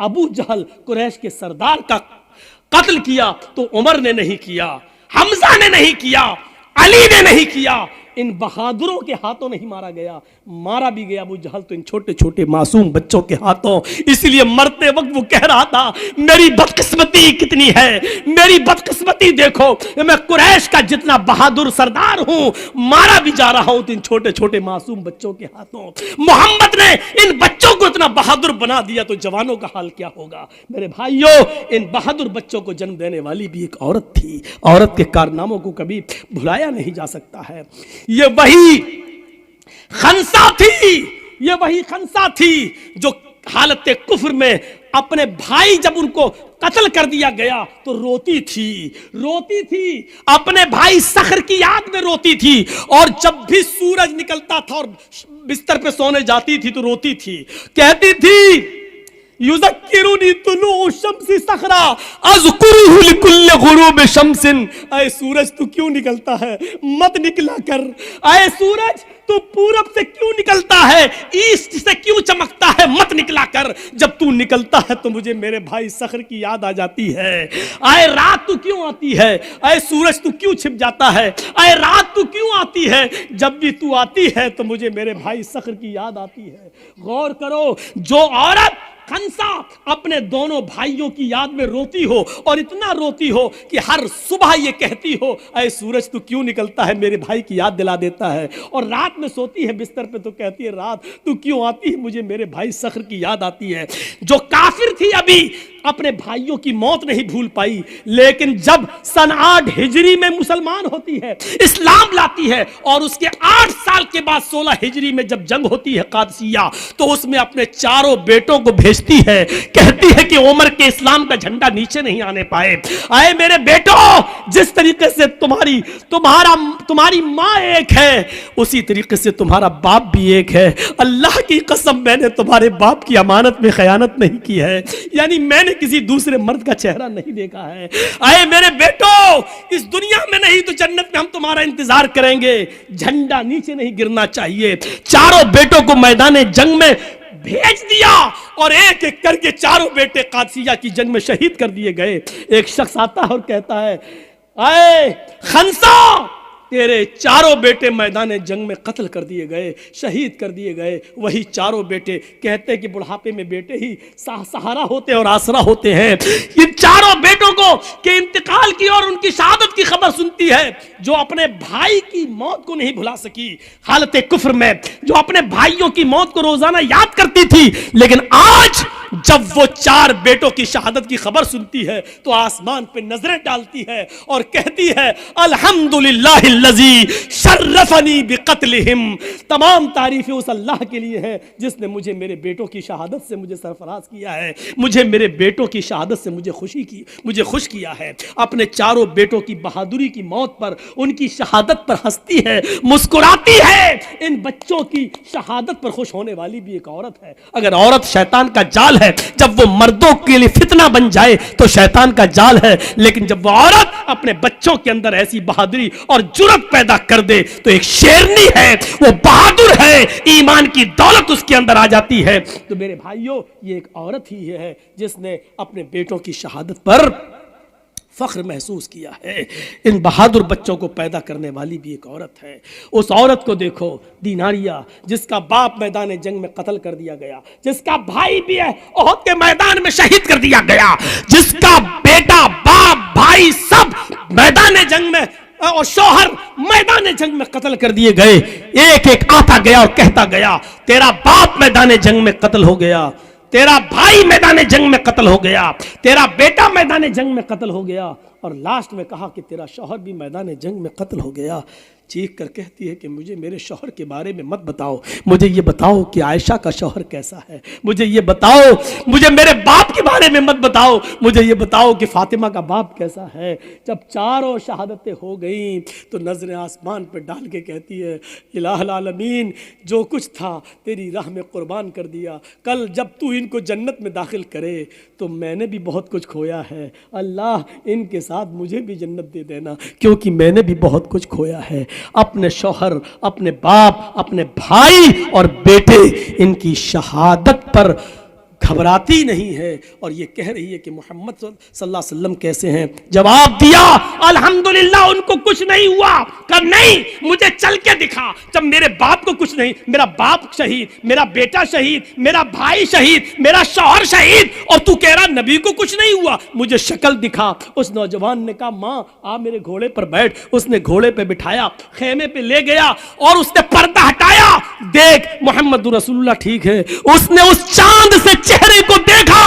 ابو جہل قریش کے سردار کا قتل کیا تو عمر نے نہیں کیا، حمزہ نے نہیں کیا، علی نے نہیں کیا، ان بہادروں کے ہاتھوں نہیں مارا گیا، مارا بھی گیا ابو جہل تو ان چھوٹے چھوٹے معصوم بچوں کے ہاتھوں۔ اس لیے مرتے وقت وہ کہہ رہا تھا میری بدقسمتی کتنی ہے، میری بدقسمتی دیکھو، میں قریش کا جتنا بہادر سردار ہوں مارا بھی جا رہا ہوں تو ان چھوٹے چھوٹے معصوم بچوں کے ہاتھوں۔ محمد نے ان بچوں کو اتنا بہادر بنا دیا تو جوانوں کا حال کیا ہوگا؟ میرے بھائیوں، ان بہادر بچوں کو جنم دینے والی بھی ایک عورت تھی۔ عورت کے کارناموں کو کبھی بھلایا نہیں جا سکتا ہے۔ یہ وہی خنسا تھی، یہ وہی خنسا تھی جو حالت کفر میں اپنے بھائی جب ان کو قتل کر دیا گیا تو روتی تھی، اپنے بھائی صخر کی یاد میں روتی تھی، اور جب بھی سورج نکلتا تھا اور بستر پہ سونے جاتی تھی تو روتی تھی، کہتی تھی یذکرنی طلوع الشمس صخرا اذکرہ لکل غروب شمس۔ اے سورج تو کیوں نکلتا ہے، مت نکلا کر۔ اے سورج تو پورب سے کیوں نکلتا ہے، ایسٹ سے کیوں چمکتا ہے، مت نکلا کر۔ جب تو نکلتا ہے تو مجھے میرے بھائی صخر کی یاد آ جاتی ہے۔ اے رات تو کیوں آتی ہے، اے سورج تو کیوں چھپ جاتا ہے، اے رات تو کیوں آتی ہے، جب بھی تو آتی ہے تو مجھے میرے بھائی صخر کی یاد آتی ہے۔ غور کرو، جو عورت خنسا اپنے دونوں بھائیوں کی یاد میں روتی ہو، اور اتنا روتی ہو کہ ہر صبح یہ کہتی ہو اے سورج تو کیوں نکلتا ہے، میرے بھائی کی یاد دلا دیتا ہے، اور رات میں سوتی ہے بستر پہ تو کہتی ہے رات تو کیوں آتی ہے، مجھے میرے بھائی صخر کی یاد آتی ہے۔ جو کافر تھی ابھی اپنے بھائیوں کی موت نہیں بھول پائی، لیکن جب سن 8 ہجری میں مسلمان ہوتی ہے، اسلام لاتی ہے، اور اس کے 8 سال کے بعد 16 ہجری میں جب جنگ ہوتی ہے قادسیہ، تو اس میں اپنے چاروں بیٹوں کو بھیجتی ہے، کہتی ہے کہ عمر کے اسلام کا جھنڈا نیچے نہیں آنے پائے۔ آئے میرے بیٹوں، جس طریقے سے تمہاری ماں ایک ہے اسی طریقے سے تمہارا باپ بھی ایک ہے۔ اللہ کی قسم میں نے تمہارے باپ کی امانت میں خیانت نہیں کی ہے، یعنی میں نے کسی دوسرے مرد کا چہرہ نہیں دیکھا ہے۔ آئے میرے بیٹوں، اس دنیا میں نہیں تو جنت میں ہم تمہارا انتظار کریں گے، جھنڈا نیچے نہیں گرنا چاہیے۔ چاروں بیٹوں کو میدان جنگ میں بھیج دیا، اور ایک ایک کر کے چاروں بیٹے قادسیہ کی جنگ میں شہید کر دیے گئے۔ ایک شخص آتا ہے اور کہتا ہے اے خنسا، تیرے چاروں بیٹے میدان جنگ میں قتل کر دیے گئے، شہید کر دیے گئے۔ وہی چاروں بیٹے کہتے ہیں کہ بڑھاپے میں بیٹے ہی سہارا ہوتے اور آسرا ہوتے ہیں۔ ان چاروں بیٹوں کو کہ انتقال کی اور ان کی شہادت کی خبر سنتی ہے، جو اپنے بھائی کی موت کو نہیں بھلا سکی حالت کفر میں، جو اپنے بھائیوں کی موت کو روزانہ یاد کرتی تھی، لیکن آج جب وہ 4 بیٹوں کی شہادت کی خبر سنتی ہے تو آسمان پہ نظریں ڈالتی ہے اور کہتی ہے الحمدللہ الذی شرفنی بقتلہم۔ تمام تعریفیں اس اللہ کے لیے ہے جس نے مجھے میرے بیٹوں کی شہادت سے مجھے سرفراز کیا ہے، مجھے میرے بیٹوں کی شہادت سے مجھے خوش کیا ہے۔ اپنے چاروں بیٹوں کی بہادری کی موت پر، ان کی شہادت پر ہنستی ہے، مسکراتی ہے۔ ان بچوں کی شہادت پر خوش ہونے والی بھی ایک عورت ہے۔ اگر عورت شیطان کا جال ہے، جب وہ مردوں کے لیے فتنہ بن جائے تو شیطان کا جال ہے، لیکن جب وہ عورت اپنے بچوں کے اندر ایسی بہادری اور جرأت پیدا کر دے تو ایک شیرنی ہے، وہ بہادر ہے، ایمان کی دولت اس کے اندر آ جاتی ہے۔ تو میرے بھائیوں، یہ ایک عورت ہی ہے جس نے اپنے بیٹوں کی شہادت پر فخر محسوس کیا ہے۔ ان بہادر بچوں کو پیدا کرنے والی بھی ایک عورت ہے۔ اس عورت کو دیکھو، دیناریہ، جس کا باپ میدان جنگ میں قتل کر دیا گیا، جس کا بھائی بھی ہے احد کے میدان میں شہید کر دیا گیا، جس کا بیٹا، باپ، بھائی سب میدان جنگ میں اور شوہر میدان جنگ میں قتل کر دیے گئے، ایک ایک آتا گیا اور کہتا گیا تیرا باپ میدان جنگ میں قتل ہو گیا، تیرا بھائی میدان جنگ میں قتل ہو گیا، تیرا بیٹا میدان جنگ میں قتل ہو گیا، اور لاسٹ میں کہا کہ تیرا شوہر بھی میدان جنگ میں قتل ہو گیا۔ چیخ کر کہتی ہے کہ مجھے میرے شوہر کے بارے میں مت بتاؤ، مجھے یہ بتاؤ کہ عائشہ کا شوہر کیسا ہے، مجھے یہ بتاؤ، مجھے میرے باپ کے بارے میں مت بتاؤ، مجھے یہ بتاؤ کہ فاطمہ کا باپ کیسا ہے۔ جب چاروں شہادتیں ہو گئیں تو نظریں آسمان پہ ڈال کے کہتی ہے الہ العالمین، جو کچھ تھا تیری راہ میں قربان کر دیا، کل جب تو ان کو جنت میں داخل کرے تو میں نے بھی بہت کچھ کھویا ہے، اللہ ان کے ساتھ مجھے بھی جنت دے دینا، کیونکہ میں نے بھی بہت کچھ کھویا ہے۔ اپنے شوہر، اپنے باپ، اپنے بھائی اور بیٹے، ان کی شہادت پر گھبراتی نہیں ہے اور یہ کہہ رہی ہے کہ محمد صلی اللہ علیہ وسلم کیسے ہیں. جواب دیا الحمدللہ ان کو کچھ نہیں ہوا. کہ نہیں مجھے چل کے دکھا. جب میرے باپ کو کچھ نہیں, میرا باپ شہید, میرا بیٹا شہید, میرا بھائی شہید, میرا شوہر شہید, اور تو کہہ رہا نبی کو کچھ نہیں ہوا, مجھے شکل دکھا. اس نوجوان نے کہا ماں آپ میرے گھوڑے پر بیٹھ. اس نے گھوڑے پہ بٹھایا, خیمے پہ لے گیا اور اس نے پردہ ہٹایا. دیکھ محمد رسول اللہ ٹھیک ہے. اس نے اس چاند سے چہرے کو دیکھا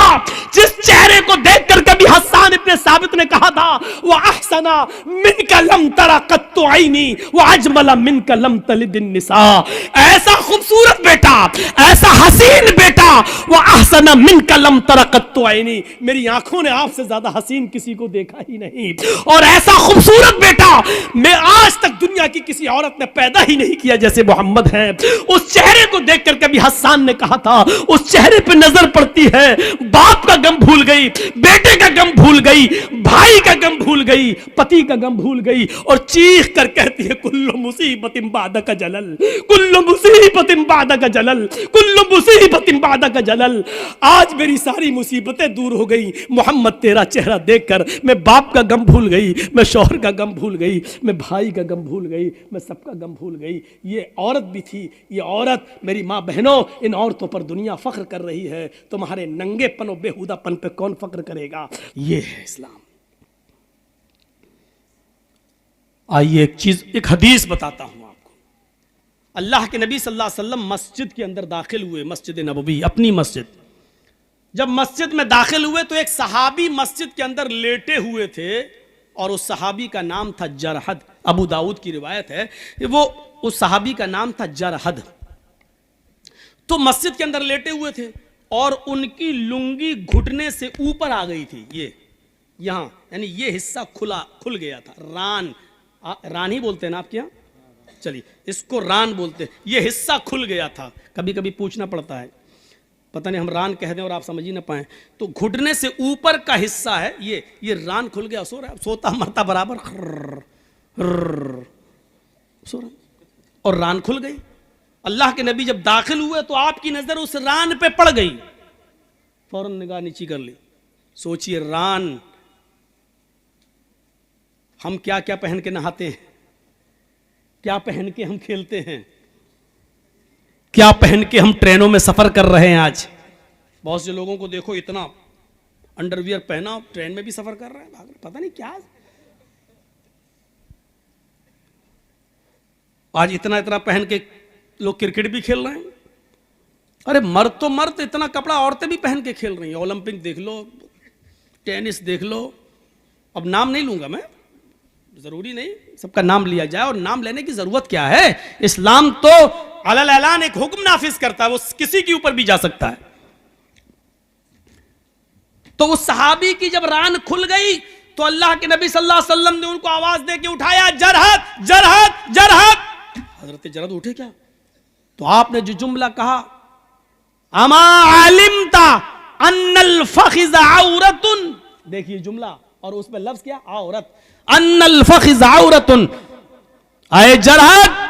جس چہرے کو دیکھ کر کبھی حسان ابن ثابت نے کہا تھا وَأَحْسَنَ مِنْكَ لَمْ تَرَ قَطُّ عَيْنِي وَأَجْمَلَ مِنْكَ لَمْ تَلِدِ النِّسَاء. ایسا خوبصورت بیٹا, ایسا حسین بیٹا, وَأَحْسَنَ مِنْكَ لَمْ تَرَ قَطُّ عَيْنِي, میری آنکھوں نے آپ سے زیادہ حسین کسی کو دیکھا ہی نہیں, اور ایسا خوبصورت بیٹا میں آج تک دنیا کی کسی عورت نے پیدا ہی نہیں کیا جیسے محمد ہیں. اس چہرے کو دیکھ کر کبھی حسان نے کہا تھا اس چہرے پہ نظر پڑتی ہے باپ کا غم بھول گئی, بیٹے کا غم بھول گئی, بھائی کا غم بھول گئی, پتی کا غم بھول گئی, اور چیخ کر کہتی ہے کل مصیبت بعدک جلل, کل مصیبت بعدک جلل, کل مصیبت بعدک جلل. آج میری ساری مصیبتیں دور ہو گئی محمد تیرا چہرہ دیکھ کر. میں باپ کا غم بھول گئی, میں شوہر کا غم بھول گئی, میں بھائی کا غم بھول گئی, میں سب کا غم بھول گئی. یہ عورت بھی تھی, یہ عورت میری ماں بہنوں, ان عورتوں پر دنیا فخر کر رہی ہے, تمہارے ننگے پن و بےہودہ پن پہ کون فخر کرے گا؟ یہ ہے اسلام. آئیے ایک حدیث بتاتا ہوں آپ کو. اللہ کے نبی صلی اللہ علیہ وسلم مسجد کے اندر داخل ہوئے, مسجد نبوی اپنی مسجد. جب مسجد میں داخل ہوئے تو ایک صحابی مسجد کے اندر لیٹے ہوئے تھے, اور اس صحابی کا نام تھا جرحد. ابو داؤد کی روایت ہے, وہ اس صحابی کا نام تھا جرحد. تو مسجد کے اندر لیٹے ہوئے تھے اور ان کی لنگی گھٹنے سے اوپر آ گئی تھی. یہ یہاں یعنی یہ حصہ کھل گیا تھا. ران ہی بولتے ہیں نا آپ کے یہاں, چلیے اس کو ران بولتے ہیں. یہ حصہ کھل گیا تھا. کبھی کبھی پوچھنا پڑتا ہے, پتہ نہیں ہم ران کہہ دیں اور آپ سمجھ ہی نہ پائیں. تو گھٹنے سے اوپر کا حصہ ہے یہ ران کھل گیا. سو رہا ہے, سوتا مرتا برابر سو رہا, اور ران کھل گئی. اللہ کے نبی جب داخل ہوئے تو آپ کی نظر اس ران پہ پڑ گئی, فوراً نگاہ نیچی کر لی. سوچئے ران, ہم کیا کیا پہن کے نہاتے ہیں, کیا پہن کے ہم کھیلتے ہیں, کیا پہن کے ہم ٹرینوں میں سفر کر رہے ہیں. آج بہت سے لوگوں کو دیکھو اتنا انڈر ویئر پہنا ٹرین میں بھی سفر کر رہے ہیں, پتہ نہیں کیا. آج اتنا پہن کے لوگ کرکٹ بھی کھیل رہے ہیں. ارے مرد تو مرد, اتنا کپڑا عورتیں بھی پہن کے کھیل رہی ہیں. اولمپک دیکھ لو, ٹینس دیکھ لو. اب نام نہیں لوں گا میں, ضروری نہیں سب کا نام لیا جائے, اور نام لینے کی ضرورت کیا ہے. اسلام تو علی اعلان ایک حکم نافذ کرتا ہے, وہ کسی کے اوپر بھی جا سکتا ہے. تو اس صحابی کی جب ران کھل گئی تو اللہ کے نبی صلی اللہ علیہ وسلم نے ان کو آواز دے کے اٹھایا, جرحد جرحد جرحد. حضرت جرحد اٹھے کیا, تو آپ نے جو جملہ کہا اما علمت ان الفخذ عورت, دیکھیے جملہ اور اس پہ لفظ کیا, عورت. ان الفخذ عورت, اے جرحد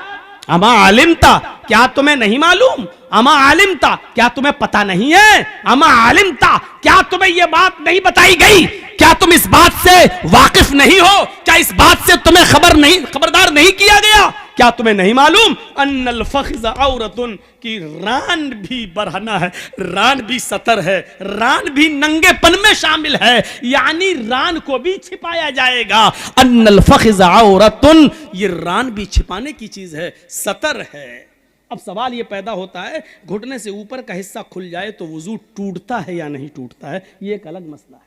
اما علمت, کیا تمہیں نہیں معلوم, اما علمت کیا تمہیں پتہ نہیں ہے, اما علمت کیا تمہیں یہ بات نہیں بتائی گئی, کیا تم اس بات سے واقف نہیں ہو, کیا اس بات سے تمہیں خبردار نہیں کیا گیا, کیا تمہیں نہیں معلوم ان الفخذ عورت, کی ران بھی برہنہ ہے, ران بھی ستر ہے, ران بھی ننگے پن میں شامل ہے, یعنی ران کو بھی چھپایا جائے گا. ان الفخذ عورت, یہ ران بھی چھپانے کی چیز ہے, ستر ہے. اب سوال یہ پیدا ہوتا ہے گھٹنے سے اوپر کا حصہ کھل جائے تو وضو ٹوٹتا ہے یا نہیں ٹوٹتا ہے, یہ ایک الگ مسئلہ ہے.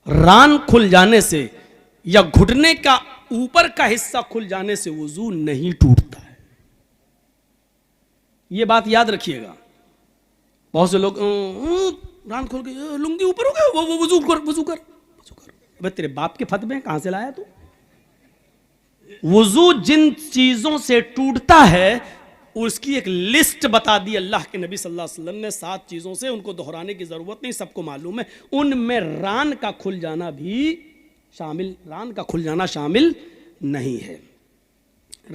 ران کھل جانے سے یا گھٹنے کا اوپر کا حصہ کھل جانے سے وضو نہیں ٹوٹتا ہے, یہ بات یاد رکھیے گا. بہت سے لوگ ران کھل گئی, لنگی اوپر ہو گئے, وہ وضو کر. ابے تیرے باپ کے فتوے ہیں, کہاں سے لایا تو؟ وضو جن چیزوں سے ٹوٹتا ہے اس کی ایک لسٹ بتا دی اللہ کے نبی صلی اللہ علیہ وسلم نے, 7 چیزوں سے, ان کو دہرانے کی ضرورت نہیں, سب کو معلوم ہے. ان میں ران کا کھل جانا بھی شامل, ران کا کھل جانا شامل نہیں ہے.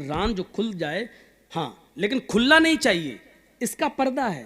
ران جو کھل جائے ہاں, لیکن کھلنا نہیں چاہیے, اس کا پردہ ہے.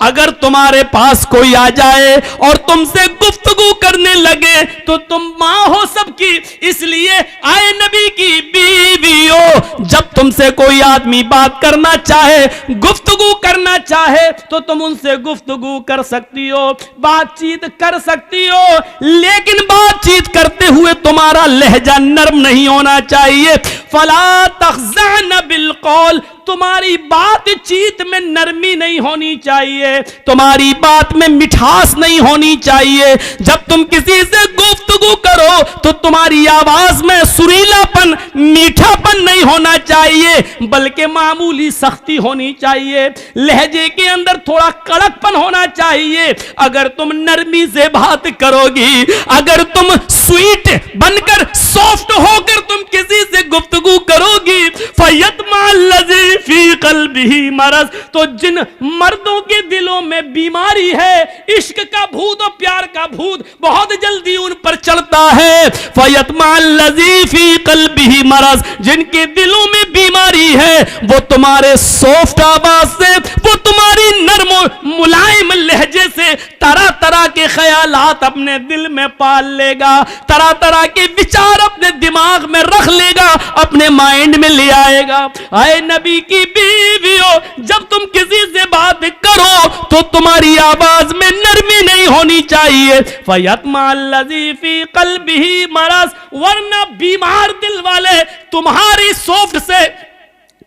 اگر تمہارے پاس کوئی آ جائے اور تم سے گفتگو کرنے لگے تو تم ماں ہو سب کی، اس لیے آئے نبی کی بیویوں، جب تم سے کوئی آدمی بات کرنا چاہے، گفتگو کرنا چاہے تو تم ان سے گفتگو کر سکتی ہو، بات چیت کر سکتی ہو، لیکن بات چیت کرتے ہوئے تمہارا لہجہ نرم نہیں ہونا چاہیے۔ فلا تخضعن بالقول، تمہاری بات چیت میں نرمی نہیں ہونی چاہیے، تمہاری بات میں مٹھاس نہیں ہونی چاہیے۔ جب تم کسی سے گفتگو کرو تو تمہاری آواز میں سریلا پن، میٹھا پن نہیں ہونا چاہیے، بلکہ معمولی سختی ہونی چاہیے، لہجے کے اندر تھوڑا کڑک پن ہونا چاہیے۔ اگر تم نرمی سے بات کرو گی، اگر تم سویٹ بن کر، سافٹ ہو کر تم کسی سے گفتگو کرو گی، فَيَطْمَعَ الَّذِي فِي قَلْبِهِ مَرَضٌ، تو جن مردوں کے دلوں میں بیماری ہے، عشق کا بھوت اور پیار کا بھوت بہت جلدی ان پر چڑھتا ہے، فَيَطْمَعَ الَّذِي فِي قَلْبِهِ مَرَضٌ، جن کے دلوں میں بیماری ہے وہ تمہارے سافٹ آواز سے، وہ تمہاری نرم و ملائم لہجے سے طرح طرح کے خیالات اپنے دل میں پال لے گا، طرح طرح کے وچار اپنے دماغ میں رکھ لے گا، اپنے مائنڈ میں لے آئے گا۔ اے نبی کی بیویوں، جب تم کسی سے بات کرو تو تمہاری آواز میں نرمی نہیں ہونی چاہیے۔ فَيَطْمَعَ الَّذِي فِي قَلْبِهِ مَرَضٌ، ورنہ بیمار دل والے تمہاری سافٹ سے،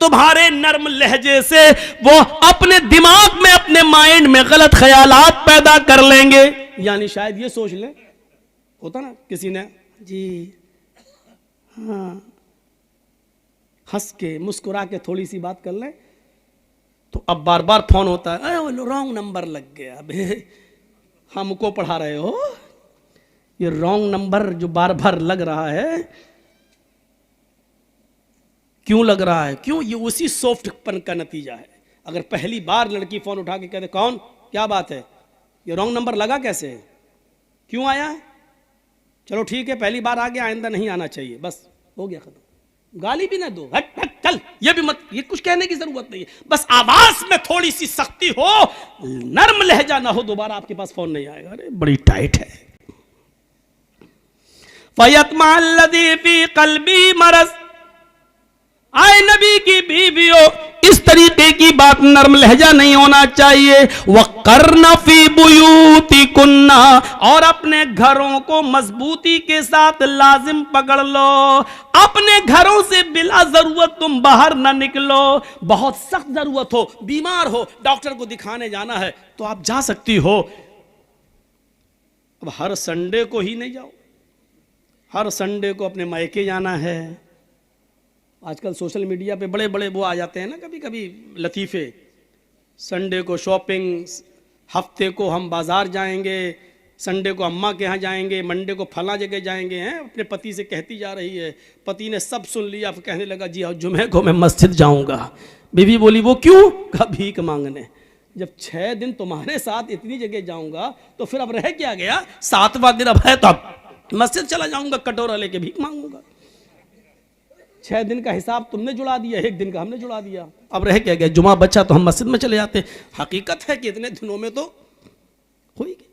تمہارے نرم لہجے سے وہ اپنے دماغ میں، اپنے مائنڈ میں غلط خیالات پیدا کر لیں گے۔ یعنی شاید یہ سوچ لیں، ہوتا نا کسی نے جی ہاں ہنس کے مسکرا کے تھوڑی سی بات کر لیں تو اب بار بار فون ہوتا ہے، رانگ نمبر لگ گیا، ہم کو پڑھا رہے ہو، یہ رانگ نمبر جو بار بار لگ رہا ہے کیوں لگ رہا ہے؟ کیوں؟ یہ اسی سافٹ پن کا نتیجہ ہے۔ اگر پہلی بار لڑکی فون اٹھا کے کہتے کون، کیا بات ہے، یہ رانگ نمبر لگا کیسے ہے، کیوں آیا ہے، چلو ٹھیک ہے پہلی بار آ گیا، آئندہ نہیں آنا چاہیے، بس ہو گیا ختم، گالی بھی نہ دو، ہٹ ہٹ چل، یہ بھی مت، یہ کچھ کہنے کی ضرورت نہیں ہے، بس آواز میں تھوڑی سی سختی ہو، نرم لہجہ نہ ہو، دوبارہ آپ کے پاس فون نہیں آئے گا، ارے بڑی ٹائٹ ہے۔ فَيَطْمَعَ الَّذِي فِي قَلْبِهِ مَرَضٌ، آئے نبی کی بیویوں، اس طریقے کی بات نرم لہجہ نہیں ہونا چاہیے۔ وَقَرْنَ فِي بُيُوتِكُنَّ، اور اپنے گھروں کو مضبوطی کے ساتھ لازم پکڑ لو، اپنے گھروں سے بلا ضرورت تم باہر نہ نکلو۔ بہت سخت ضرورت ہو، بیمار ہو، ڈاکٹر کو دکھانے جانا ہے تو آپ جا سکتی ہو، اب ہر سنڈے کو ہی نہیں جاؤ، ہر سنڈے کو اپنے مائکے جانا ہے۔ آج کل سوشل میڈیا پہ بڑے بڑے وہ آ جاتے ہیں نا کبھی کبھی لطیفے، سنڈے کو شاپنگ، ہفتے کو ہم بازار جائیں گے، سنڈے کو اماں کے ہاں جائیں گے، منڈے کو فلاں جگہ جائیں گے، ہیں اپنے پتی سے کہتی جا رہی ہے، پتی نے سب سن لیا، پھر کہنے لگا جی جمعے کو میں مسجد جاؤں گا۔ بیوی بولی وہ کیوں؟ کہا بھیک مانگنے۔ جب 6 دن تمہارے ساتھ اتنی جگہ جاؤں گا تو پھر اب رہ کیا گیا، 7واں دن اب ہے تو اب مسجد چلا جاؤں گا، کٹورا لے کے بھیک مانگوں گا۔ 6 دن کا حساب تم نے جڑا دیا، 1 دن کا ہم نے جڑا دیا، اب رہ کیا گیا، جمعہ بچا تو ہم مسجد میں چلے جاتے ہیں۔ حقیقت ہے کہ اتنے دنوں میں تو ہوئی گئی۔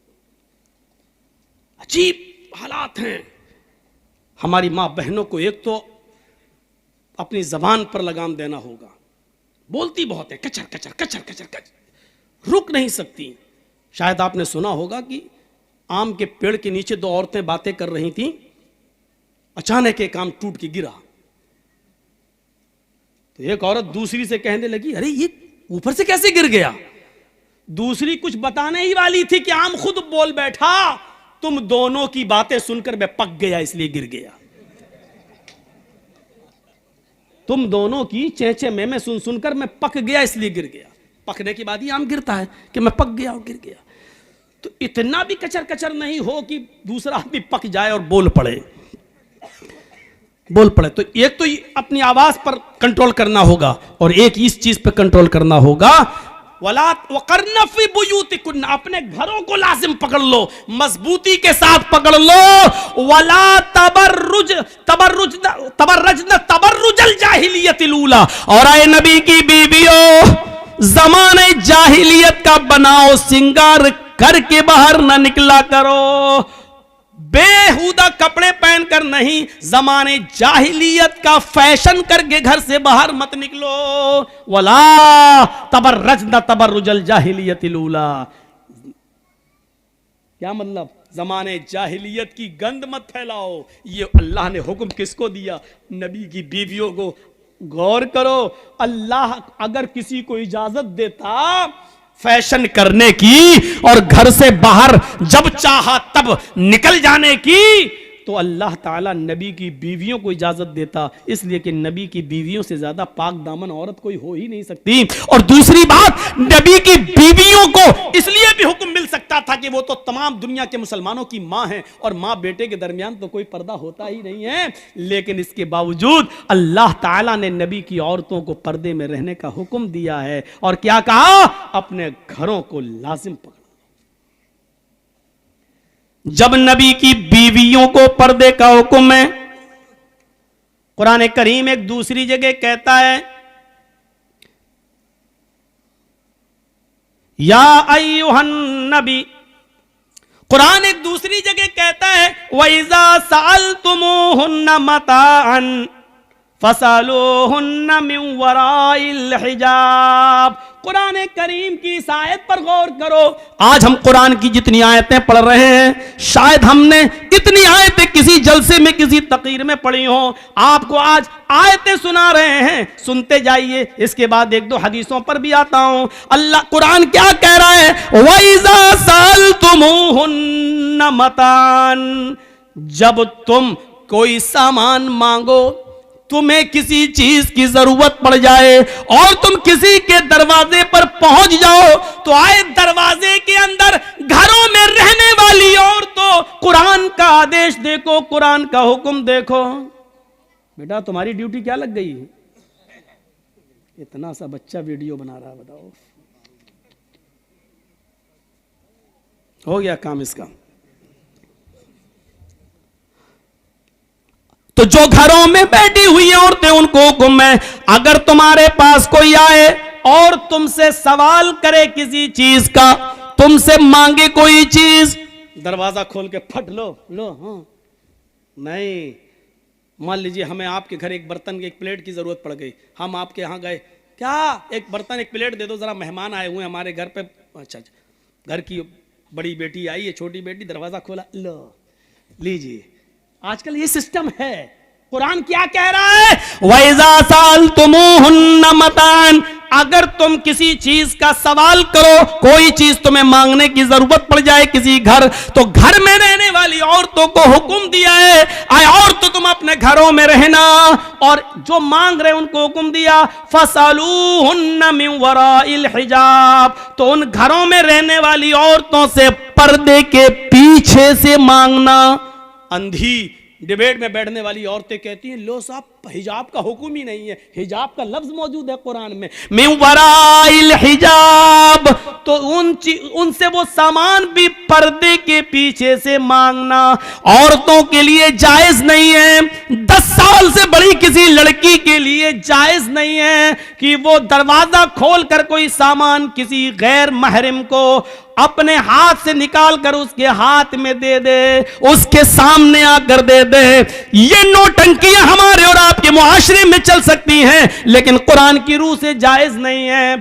عجیب حالات ہیں۔ ہماری ماں بہنوں کو ایک تو اپنی زبان پر لگام دینا ہوگا، بولتی بہت ہے، کچر کچر کچر کچر کچر، رک نہیں سکتی۔ شاید آپ نے سنا ہوگا کہ آم کے پیڑ کے نیچے 2 عورتیں باتیں کر رہی تھیں، اچانک ایک آم ٹوٹ کے گرا تو ایک عورت دوسری سے کہنے لگی ارے یہ اوپر سے کیسے گر گیا؟ دوسری کچھ بتانے ہی والی تھی کہ آم خود بول بیٹھا، تم دونوں کی باتیں سن کر میں پک گیا اس لیے گر گیا، تم دونوں کی چیچے میں سن کر میں پک گیا اس لیے گر گیا۔ پکنے کے بعد ہی آم گرتا ہے کہ میں پک گیا اور گر گیا۔ تو اتنا بھی کچر کچر نہیں ہو کہ دوسرا آدمی پک جائے اور بول پڑے۔ تو ایک تو اپنی آواز پر کنٹرول کرنا ہوگا اور ایک اس چیز پہ کنٹرول کرنا ہوگا، وَقَرْنَ فِي بُيُوتِكُنَّ، اپنے گھروں کو لازم پکڑ لو، مضبوطی کے ساتھ پکڑ لو۔ وَلَا تَبَرَّجْنَ تَبَرُّجَ الْجَاهِلِيَّةِ الْأُولَىٰ، اور اے نبی کی بیویوں زمانے جاہلیت کا بناؤ سنگار کر کے باہر نہ نکلا کرو، بےہودہ کپڑے پہن کر نہیں، زمانے جاہلیت کا فیشن کر کے گھر سے باہر مت نکلو، ولا تبرجن تبرج الجاہلیت الاولی۔ کیا مطلب؟ زمانے جاہلیت کی گند مت پھیلاؤ۔ یہ اللہ نے حکم کس کو دیا؟ نبی کی بیویوں کو۔ غور کرو، اللہ اگر کسی کو اجازت دیتا فیشن کرنے کی اور گھر سے باہر جب چاہا تب نکل جانے کی، تو اللہ تعالیٰ نبی کی بیویوں کو اجازت دیتا، اس لیے کہ نبی کی بیویوں سے زیادہ پاک دامن عورت کوئی ہو ہی نہیں سکتی۔ اور دوسری بات، نبی کی بیویوں کو اس لیے بھی حکم مل سکتا تھا کہ وہ تو تمام دنیا کے مسلمانوں کی ماں ہیں، اور ماں بیٹے کے درمیان تو کوئی پردہ ہوتا ہی نہیں ہے، لیکن اس کے باوجود اللہ تعالیٰ نے نبی کی عورتوں کو پردے میں رہنے کا حکم دیا ہے، اور کیا کہا؟ اپنے گھروں کو لازم پکڑ۔ جب نبی کی بیویوں کو پردے کا حکم ہے، قرآن کریم ایک دوسری جگہ کہتا ہے یا ایھا النبی، قرآن ایک دوسری جگہ کہتا ہے وَإِذَا سَأَلْتُمُوهُنَّ مَتَاعًا فَاسْأَلُوهُنَّ مِنْ وَرَاءِ الْحِجَابِ۔ قرآن کریم کی اس آیت پر غور کرو۔ آج ہم قرآن کی جتنی آیتیں پڑھ رہے ہیں، شاید ہم نے اتنی آیتیں کسی جلسے میں کسی تقریر میں پڑھی ہوں۔ آپ کو آج آیتیں سنا رہے ہیں، سنتے جائیے، اس کے بعد ایک دو حدیثوں پر بھی آتا ہوں۔ اللہ قرآن کیا کہہ رہا ہے؟ وَإِذَا سَأَلْتُمُوهُنَّ مَتَاعًا، جب تم کوئی سامان مانگو، تمہیں کسی چیز کی ضرورت پڑ جائے اور تم کسی کے دروازے پر پہنچ جاؤ، تو آئے دروازے کے اندر گھروں میں رہنے والی عورتوں، قرآن کا آدیش دیکھو، قرآن کا حکم دیکھو۔ بیٹا تمہاری ڈیوٹی کیا لگ گئی؟ اتنا سا بچہ ویڈیو بنا رہا ہے، بتاؤ ہو گیا کام اس کا؟ تو جو گھروں میں بیٹھی ہوئی عورتیں، ان کو حکم ہے اگر تمہارے پاس کوئی آئے اور تم سے سوال کرے کسی چیز کا، تم سے مانگے کوئی چیز، دروازہ کھول کے پھٹ لو ہاں نہیں۔ مان لیجئے ہمیں آپ کے گھر ایک برتن ایک پلیٹ کی ضرورت پڑ گئی، ہم آپ کے ہاں گئے، کیا ایک برتن ایک پلیٹ دے دو ذرا، مہمان آئے ہوئے ہمارے گھر پہ۔ اچھا گھر کی بڑی بیٹی آئی ہے، چھوٹی بیٹی، دروازہ کھولا، لو لیجئے۔ آج کل یہ سسٹم ہے۔ قرآن کیا کہہ رہا ہے؟ وَإِذَا سَأَلْتُمُوهُنَّ مَتَاعًا، اگر تم کسی چیز کا سوال کرو، کوئی چیز تمہیں مانگنے کی ضرورت پڑ جائے کسی گھر، تو گھر میں رہنے والی عورتوں کو حکم دیا ہے اے عورتوں تم اپنے گھروں میں رہنا، اور جو مانگ رہے ان کو حکم دیا فَاسْأَلُوهُنَّ مِنْ وَرَاءِ الْحِجَابِ، تو ان گھروں میں رہنے والی عورتوں سے پردے کے پیچھے سے مانگنا۔ اندھی ڈیبیٹ میں بیٹھنے والی عورتیں کہتی ہیں لو صاحب حجاب کا حکم ہی نہیں ہے، حجاب کا لفظ موجود ہے قرآن میں، من وراء الحجاب، تو ان سے وہ سامان بھی پردے کے پیچھے سے مانگنا عورتوں کے لیے جائز نہیں ہے۔ 10 سال سے بڑی کسی لڑکی کے لیے جائز نہیں ہے کہ وہ دروازہ کھول کر کوئی سامان کسی غیر محرم کو اپنے ہاتھ سے نکال کر اس کے ہاتھ میں دے دے، اس کے سامنے آ کر دے دے۔ یہ نوٹنکیاں ہمارے اور آپ کے معاشرے میں چل سکتی ہیں، لیکن قرآن کی روح سے جائز نہیں ہے۔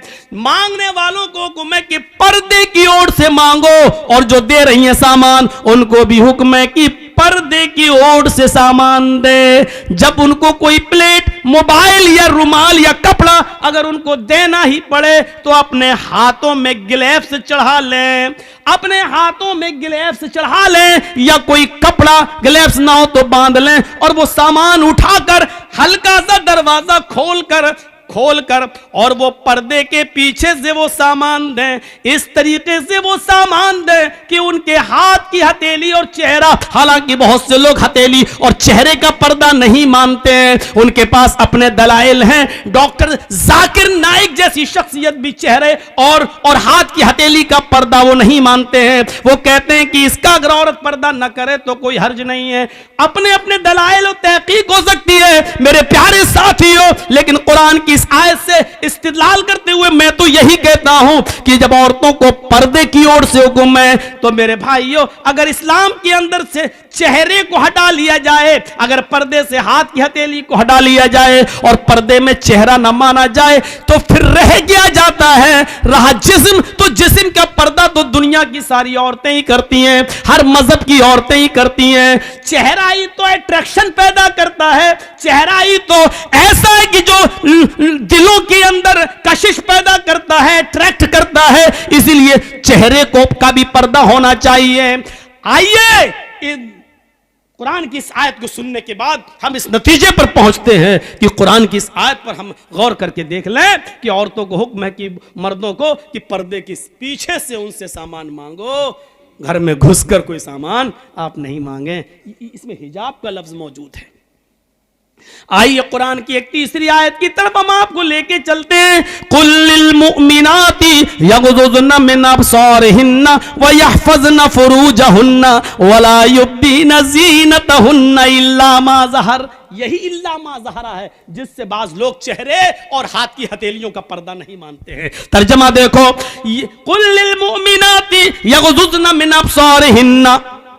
مانگنے والوں کو حکم ہے کہ پردے کی اوڑ سے مانگو، اور جو دے رہی ہیں سامان ان کو بھی حکم ہے کہ پردے کی اوڑ سے سامان دے۔ جب ان کو کوئی پلیٹ، موبائل یا رومال یا کپڑا اگر ان کو دینا ہی پڑے تو اپنے ہاتھوں میں گلیوز چڑھا لیں، اپنے ہاتھوں میں گلیوز چڑھا لیں، یا کوئی کپڑا گلیوز نہ ہو تو باندھ لیں، اور وہ سامان اٹھا کر ہلکا سا دروازہ کھول کر اور وہ پردے کے پیچھے سے وہ سامان دیں، اس طریقے سے وہ سامان دیں کہ ان کے ہاتھ کی ہتھیلی اور چہرہ، حالانکہ بہت سے لوگ ہتھیلی اور چہرے کا پردہ نہیں مانتے ہیں، ان کے پاس اپنے دلائل ہیں۔ ڈاکٹر ذاکر نائک جیسی شخصیت بھی چہرے اور ہاتھ کی ہتھیلی کا پردہ وہ نہیں مانتے ہیں، وہ کہتے ہیں کہ اس کا اگر عورت پردہ نہ کرے تو کوئی حرج نہیں ہے۔ اپنے دلائل و تحقیق ہو سکتی ہے میرے پیارے ساتھیوں، لیکن قرآن کی اس آیت سے استدلال کرتے ہوئے میں تو یہی کہتا ہوں کہ جب عورتوں کو پردے کی اور سے حکم ہے تو میرے بھائیوں اگر اسلام کے اندر سے چہرے کو ہٹا لیا جائے, اگر پردے سے ہاتھ کی ہتھیلی کو ہٹا لیا جائے اور پردے میں چہرہ نہ مانا جائے تو پھر رہ گیا جاتا ہے رہا جسم. تو جسم کا پردہ تو دنیا کی ساری عورتیں ہی کرتی ہیں, ہر مذہب کی عورتیں ہی کرتی ہیں. چہرہ ہی تو اٹریکشن پیدا کرتا ہے, چہرہ ہی تو ایسا ہے کہ جو دلوں کے اندر کشش پیدا کرتا ہے, اٹریکٹ کرتا ہے. اسی لیے چہرے کو کا بھی پردہ ہونا چاہیے. آئیے قرآن کی اس آیت کو سننے کے بعد ہم اس نتیجے پر پہنچتے ہیں کہ قرآن کی اس آیت پر ہم غور کر کے دیکھ لیں کہ عورتوں کو حکم ہے کہ مردوں کو کہ پردے کے پیچھے سے ان سے سامان مانگو, گھر میں گھس کر کوئی سامان آپ نہیں مانگیں. اس میں حجاب کا لفظ موجود ہے. آئیے قرآن کی ایک تیسری آیت کی طرف ہم آپ کو لے کے چلتے ہیں. قل للمؤمنات یغضضن من ابصارهن ويحفظن فروجهن ولا يبدين زینتهن الا ما ظهر. یہی الا ما ظہر ہے جس سے بعض لوگ چہرے اور ہاتھ کی ہتھیلیوں کا پردہ نہیں مانتے ہیں. ترجمہ دیکھو, قل للمؤمنات یغضضن من ابصارهن,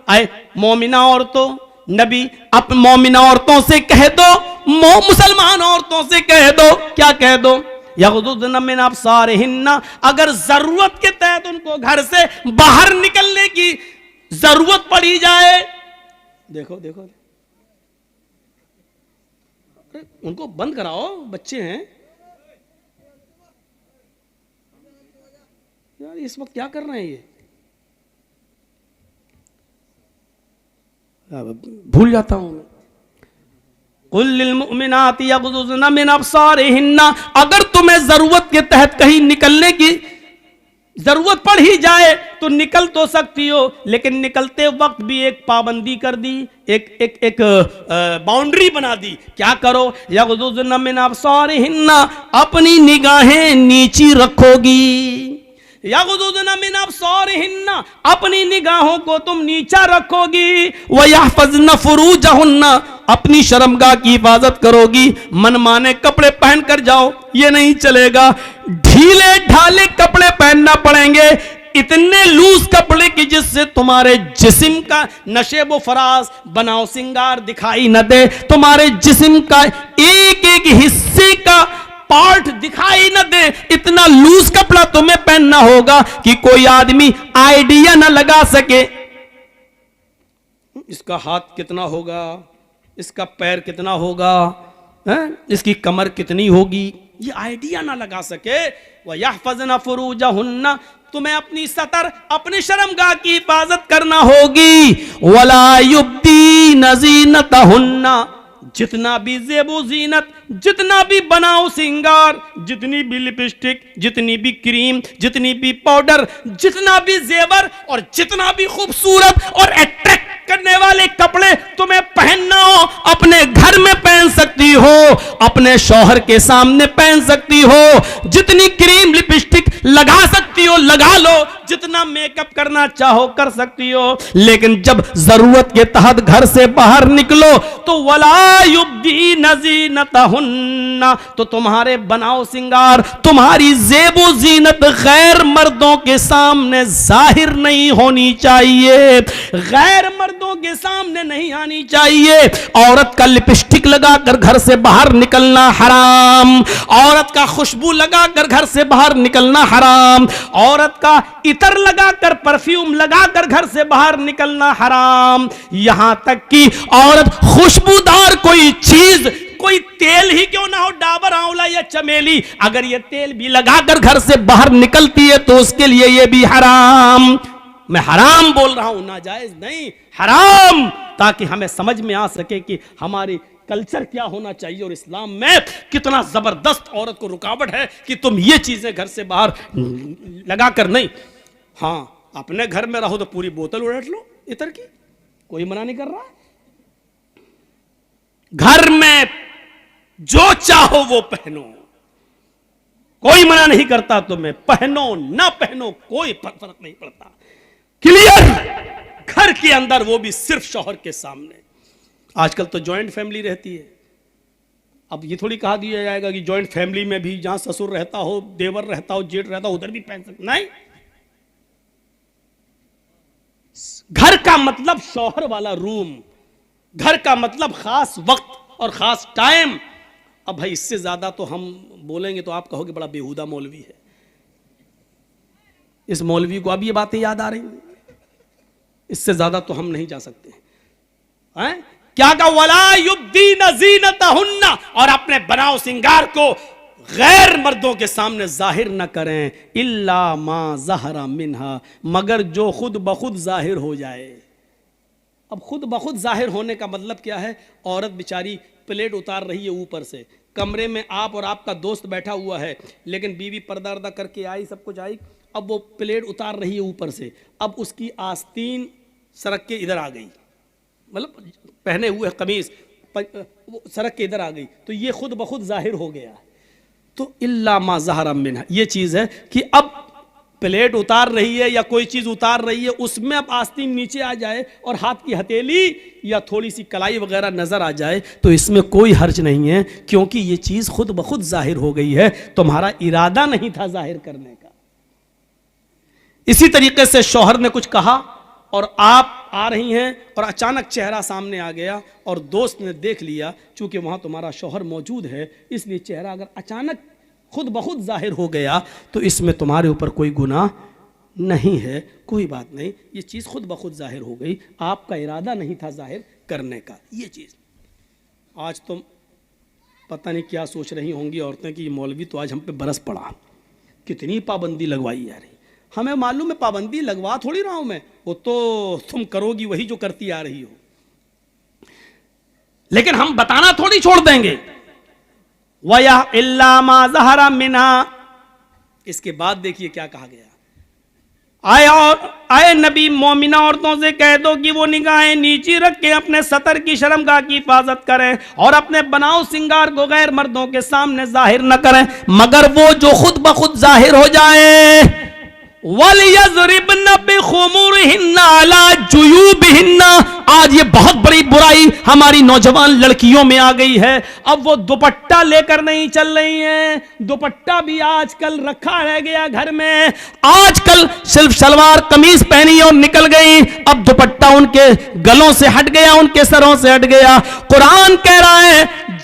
اے مومنہ عورتوں, نبی اپ مومنہ عورتوں سے کہہ دو, مسلمان عورتوں سے کہہ دو, کیا کہہ دو؟ یغضضن من ابصارہن, اگر ضرورت کے تحت ان کو گھر سے باہر نکلنے کی ضرورت پڑی جائے. دیکھو دیکھو ان کو بند کراؤ, بچے ہیں یار, اس وقت کیا کر رہے ہیں یہ, بھول جاتا ہوں میں. قل للمؤمنات یغضضن من ابصارہن, اگر تمہیں ضرورت کے تحت کہیں نکلنے کی ضرورت پڑ ہی جائے تو نکل تو سکتی ہو, لیکن نکلتے وقت بھی ایک پابندی کر دی, ایک باؤنڈری بنا دی. کیا کرو؟ یغضضن من ابصارہن, اپنی نگاہیں نیچی رکھو گی. یغضضن من ابصارہن, اپنی نگاہوں کو تم نیچا رکھو گی. ویحفظن فروجہن, اپنی شرمگاہ کی حفاظت کرو گی. من مانے کپڑے پہن کر جاؤ یہ نہیں چلے گا, ڈھیلے ڈھالے کپڑے پہننا پڑیں گے, اتنے لوز کپڑے کی جس سے تمہارے جسم کا نشیب و فراز بناؤ سنگار دکھائی نہ دے, تمہارے جسم کا ایک ایک حصے کا پارٹ دکھائی نہ دے. اتنا لوز کپڑا تمہیں پہننا ہوگا کہ کوئی آدمی آئیڈیا نہ لگا سکے اس کا ہاتھ کتنا ہوگا, اس کا پیر کتنا ہوگا, اس کی کمر کتنی ہوگی, یہ آئیڈیا نہ لگا سکے. وَيَحْفَظْنَ فُرُوجَهُنَّ, تمہیں اپنی سطر اپنی شرمگاہ کی حفاظت کرنا ہوگی. وَلَا يُبْدِينَ زِينَتَهُنَّ, جتنا بھی زیب و زینت, جتنا بھی بناؤ سنگار, جتنی بھی لپسٹک, جتنی بھی کریم, جتنی بھی پاؤڈر, جتنا بھی زیور اور جتنا بھی خوبصورت اور اٹریکٹ کرنے والے کپڑے تمہیں پہننا ہو, اپنے گھر میں پہن سکتی ہو, اپنے شوہر کے سامنے پہن سکتی ہو, جتنی کریم لپسٹک لگا سکتی ہو لگا لو, جتنا میک اپ کرنا چاہو کر سکتی ہو. لیکن جب ضرورت کے تحت گھر سے باہر نکلو تو وَلَا يُبْدِينَ زِينَتَهُنَّ, تو تمہارے بناؤ سنگار, تمہاری زیب و زینت غیر مردوں کے سامنے ظاہر نہیں ہونی چاہیے, غیر مردوں کے سامنے نہیں آنی چاہیے. عورت کا لپسٹک لگا کر گھر سے باہر نکلنا حرام, عورت کا خوشبو لگا کر گھر سے باہر نکلنا حرام, عورت کا عطر لگا کر پرفیوم لگا کر گھر سے باہر نکلنا حرام. یہاں تک کہ عورت خوشبودار کوئی چیز, کوئی تیل ہی کیوں نہ ہو, ڈابر آنولا یا چمیلی, اگر یہ تیل بھی لگا کر گھر سے باہر نکلتی ہے تو اس کے لیے یہ بھی حرام. میں حرام بول رہا ہوں, ناجائز نہیں, حرام, تاکہ ہمیں سمجھ میں آ سکے کہ ہماری کلچر کیا ہونا چاہیے اور اسلام میں کتنا زبردست عورت کو رکاوٹ ہے کہ تم یہ چیزیں گھر سے باہر لگا کر نہیں. ہاں اپنے گھر میں رہو تو پوری بوتل اڑٹ لو عطر کی, کوئی منع نہیں کر رہا. گھر میں جو چاہو وہ پہنو, کوئی منع نہیں کرتا تمہیں, پہنو نہ پہنو کوئی فرق نہیں پڑتا. کلیئر, گھر کے اندر وہ بھی صرف شوہر کے سامنے. آج کل تو جوائنٹ فیملی رہتی ہے, اب یہ تھوڑی کہا دیا جائے گا کہ جوائنٹ فیملی میں بھی جہاں سسر رہتا ہو، دیور رہتا ہو، جیٹ رہتا ہو، ادھر بھی پہن سکتے، نہیں. گھر کا مطلب شوہر والا روم، گھر کا مطلب خاص وقت اور خاص ٹائم. اب بھائی اس سے زیادہ تو ہم بولیں گے تو آپ کہو گے بڑا بیہودہ مولوی ہے. اس مولوی کو اب یہ باتیں یاد آ رہی ہیں، اس سے زیادہ تو ہم نہیں جا سکتے. کیا کہا؟ وَلَا يُبْدِينَ زِينَتَهُنَّ، اور اپنے بناؤ سنگار کو غیر مردوں کے سامنے ظاہر نہ کریں. إِلَّا مَا ظَهَرَ مِنْهَا، مگر جو خود بخود ظاہر ہو جائے. اب خود بخود ظاہر ہونے کا مطلب کیا ہے؟ عورت بیچاری پلیٹ اتار رہی ہے اوپر سے، کمرے میں آپ اور آپ کا دوست بیٹھا ہوا ہے، لیکن بیوی پردہ اردہ کر کے آئی، سب کچھ آئی، اب وہ پلیٹ اتار رہی ہے اوپر سے، اب اس کی آستین سرک کے ادھر آ گئی، مطلب پہنے ہوئے قمیص سرک کے ادھر آ گئی، تو یہ خود بخود ظاہر ہو گیا. تو الا ما ظہر منہا، یہ چیز ہے کہ اب پلیٹ اتار رہی ہے یا کوئی چیز اتار رہی ہے، اس میں اب آستین نیچے آ جائے اور ہاتھ کی ہتھیلی یا تھوڑی سی کلائی وغیرہ نظر آ جائے تو اس میں کوئی حرج نہیں ہے، کیونکہ یہ چیز خود بخود ظاہر ہو گئی ہے، تمہارا ارادہ نہیں تھا ظاہر کرنے کا. اسی طریقے سے شوہر نے کچھ کہا اور آپ آ رہی ہیں اور اچانک چہرہ سامنے آ گیا اور دوست نے دیکھ لیا، چونکہ وہاں تمہارا شوہر موجود ہے، اس لیے چہرہ اگر اچانک خود بخود ظاہر ہو گیا تو اس میں تمہارے اوپر کوئی گناہ نہیں ہے، کوئی بات نہیں، یہ چیز خود بخود ظاہر ہو گئی، آپ کا ارادہ نہیں تھا ظاہر کرنے کا. یہ چیز آج تم پتہ نہیں کیا سوچ رہی ہوں گی عورتیں کہ یہ مولوی تو آج ہم پہ برس پڑا، کتنی پابندی لگوائی جا رہی. ہمیں معلوم ہے پابندی لگوا تھوڑی رہا ہوں میں، وہ تو تم کرو گی وہی جو کرتی آ رہی ہو، لیکن ہم بتانا تھوڑی چھوڑ دیں گے. وَيَا إِلَّا مَا ظَهَرَ مِنْهَا، اس کے بعد دیکھیے کیا کہا گیا. آئے نبی مومنہ عورتوں سے کہہ دو کہ وہ نگاہیں نیچی رکھ کے اپنے سطر کی شرمگاہ کی حفاظت کریں اور اپنے بناؤ سنگار کو غیر مردوں کے سامنے ظاہر نہ کریں مگر وہ جو خود بخود ظاہر ہو جائے. وَلْيَضْرِبْنَ بِخُمُرِهِنَّ عَلَى جُيُوبِهِنَّ، آج یہ بہت بڑی برائی ہماری نوجوان لڑکیوں میں آ گئی ہے. اب وہ دوپٹہ لے کر نہیں چل رہی ہیں، دوپٹہ بھی آج کل رکھا رہ گیا گھر میں، آج کل صرف شلوار قمیض پہنی اور نکل گئی، اب دوپٹہ ان کے گلوں سے ہٹ گیا، ان کے سروں سے ہٹ گیا. قرآن کہہ رہا ہے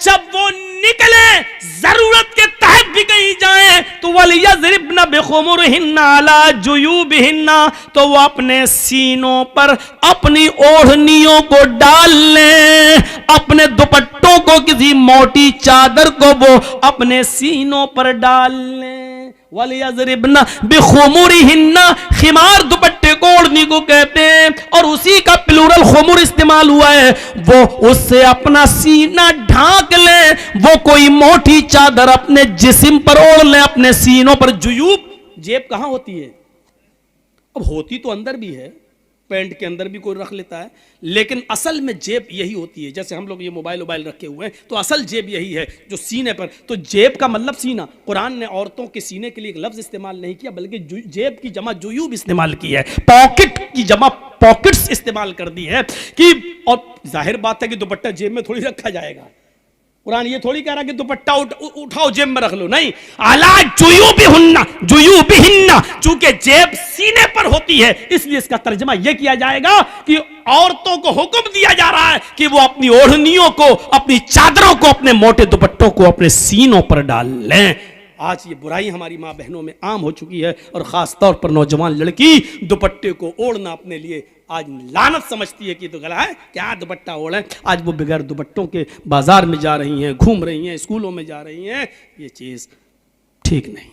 جب وہ نکلے ضرورت کے تحت بھی کہیں جائیں تو وَلْيَضْرِبْنَ بِخُمُرِهِنَّ عَلَى جُيُوبِهِنَّ، تو وہ اپنے سینوں پر اپنی اوڑھنیوں کو ڈال لیں، اپنے دوپٹوں کو کسی موٹی چادر کو وہ اپنے سینوں پر ڈال لیں. وَلْيَضْرِبْنَ بِخُمُرِهِنَّ، خمار دوپٹے کو اوڑھنی کو کہتے ہیں اور اسی کا پلورل خمر استعمال ہوا ہے. وہ اس سے اپنا سینہ ڈھانک لیں، وہ کوئی موٹی چادر اپنے جسم پر اوڑھ لیں، اپنے سینوں پر. جیوب، جیب کہاں ہوتی ہے؟ اب ہوتی تو اندر بھی ہے، پینٹ کے اندر بھی کوئی رکھ لیتا ہے، لیکن اصل میں جیب یہی ہوتی ہے. جیسے ہم لوگ یہ موبائل رکھے ہوئے ہیں تو اصل جیب یہی ہے جو سینے پر. تو جیب کا مطلب سینہ. قرآن نے عورتوں کے سینے کے لیے ایک لفظ استعمال نہیں کیا بلکہ جیب کی جمع جیوب استعمال کی ہے، پاکٹ کی جمع پاکٹس استعمال کر دی ہے. کہ اور ظاہر بات ہے کہ دوپٹہ جیب میں تھوڑی رکھا جائے گا، قرآن یہ تھوڑی کہہ رہا کہ دوپٹہ اٹھاؤ جیب میں رکھ لو، نہیں. عَلَى جُيُوبِهِنَّ، چونکہ جیب سینے پر ہوتی ہے اس لیے اس کا ترجمہ یہ کیا جائے گا کہ عورتوں کو حکم دیا جا رہا ہے کہ وہ اپنی اوڑھنیوں کو، اپنی چادروں کو، اپنے موٹے دوپٹوں کو اپنے سینوں پر ڈال لیں. آج یہ برائی ہماری ماں بہنوں میں عام ہو چکی ہے اور خاص طور پر نوجوان لڑکی دوپٹے کو اوڑھنا اپنے لیے آج لعنت سمجھتی ہے کہ تو گلا ہے کیا دوپٹہ اوڑھیں. آج وہ بغیر دوپٹوں کے بازار میں جا رہی ہیں، گھوم رہی ہیں، اسکولوں میں جا رہی ہیں. یہ چیز ٹھیک نہیں.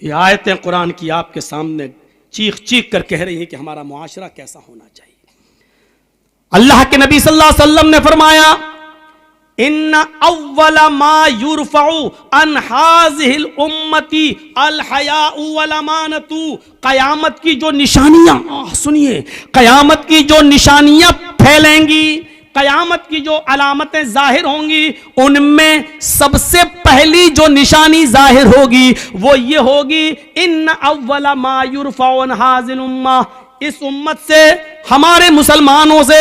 یہ آیتیں قرآن کی آپ کے سامنے چیخ چیخ کر کہہ رہی ہیں کہ ہمارا معاشرہ کیسا ہونا چاہیے. اللہ کے نبی صلی اللہ علیہ وسلم نے فرمایا ان اول ما یرفع عن هذه الامتی الحیاء والامانۃ، قیامت کی جو نشانیاں، سنیے، قیامت کی جو نشانیاں پھیلیں گی، قیامت کی جو علامتیں ظاہر ہوں گی، ان میں سب سے پہلی جو نشانی ظاہر ہوگی وہ یہ ہوگی ان اول ما یرفع عن هذه الامہ، اس امت سے، ہمارے مسلمانوں سے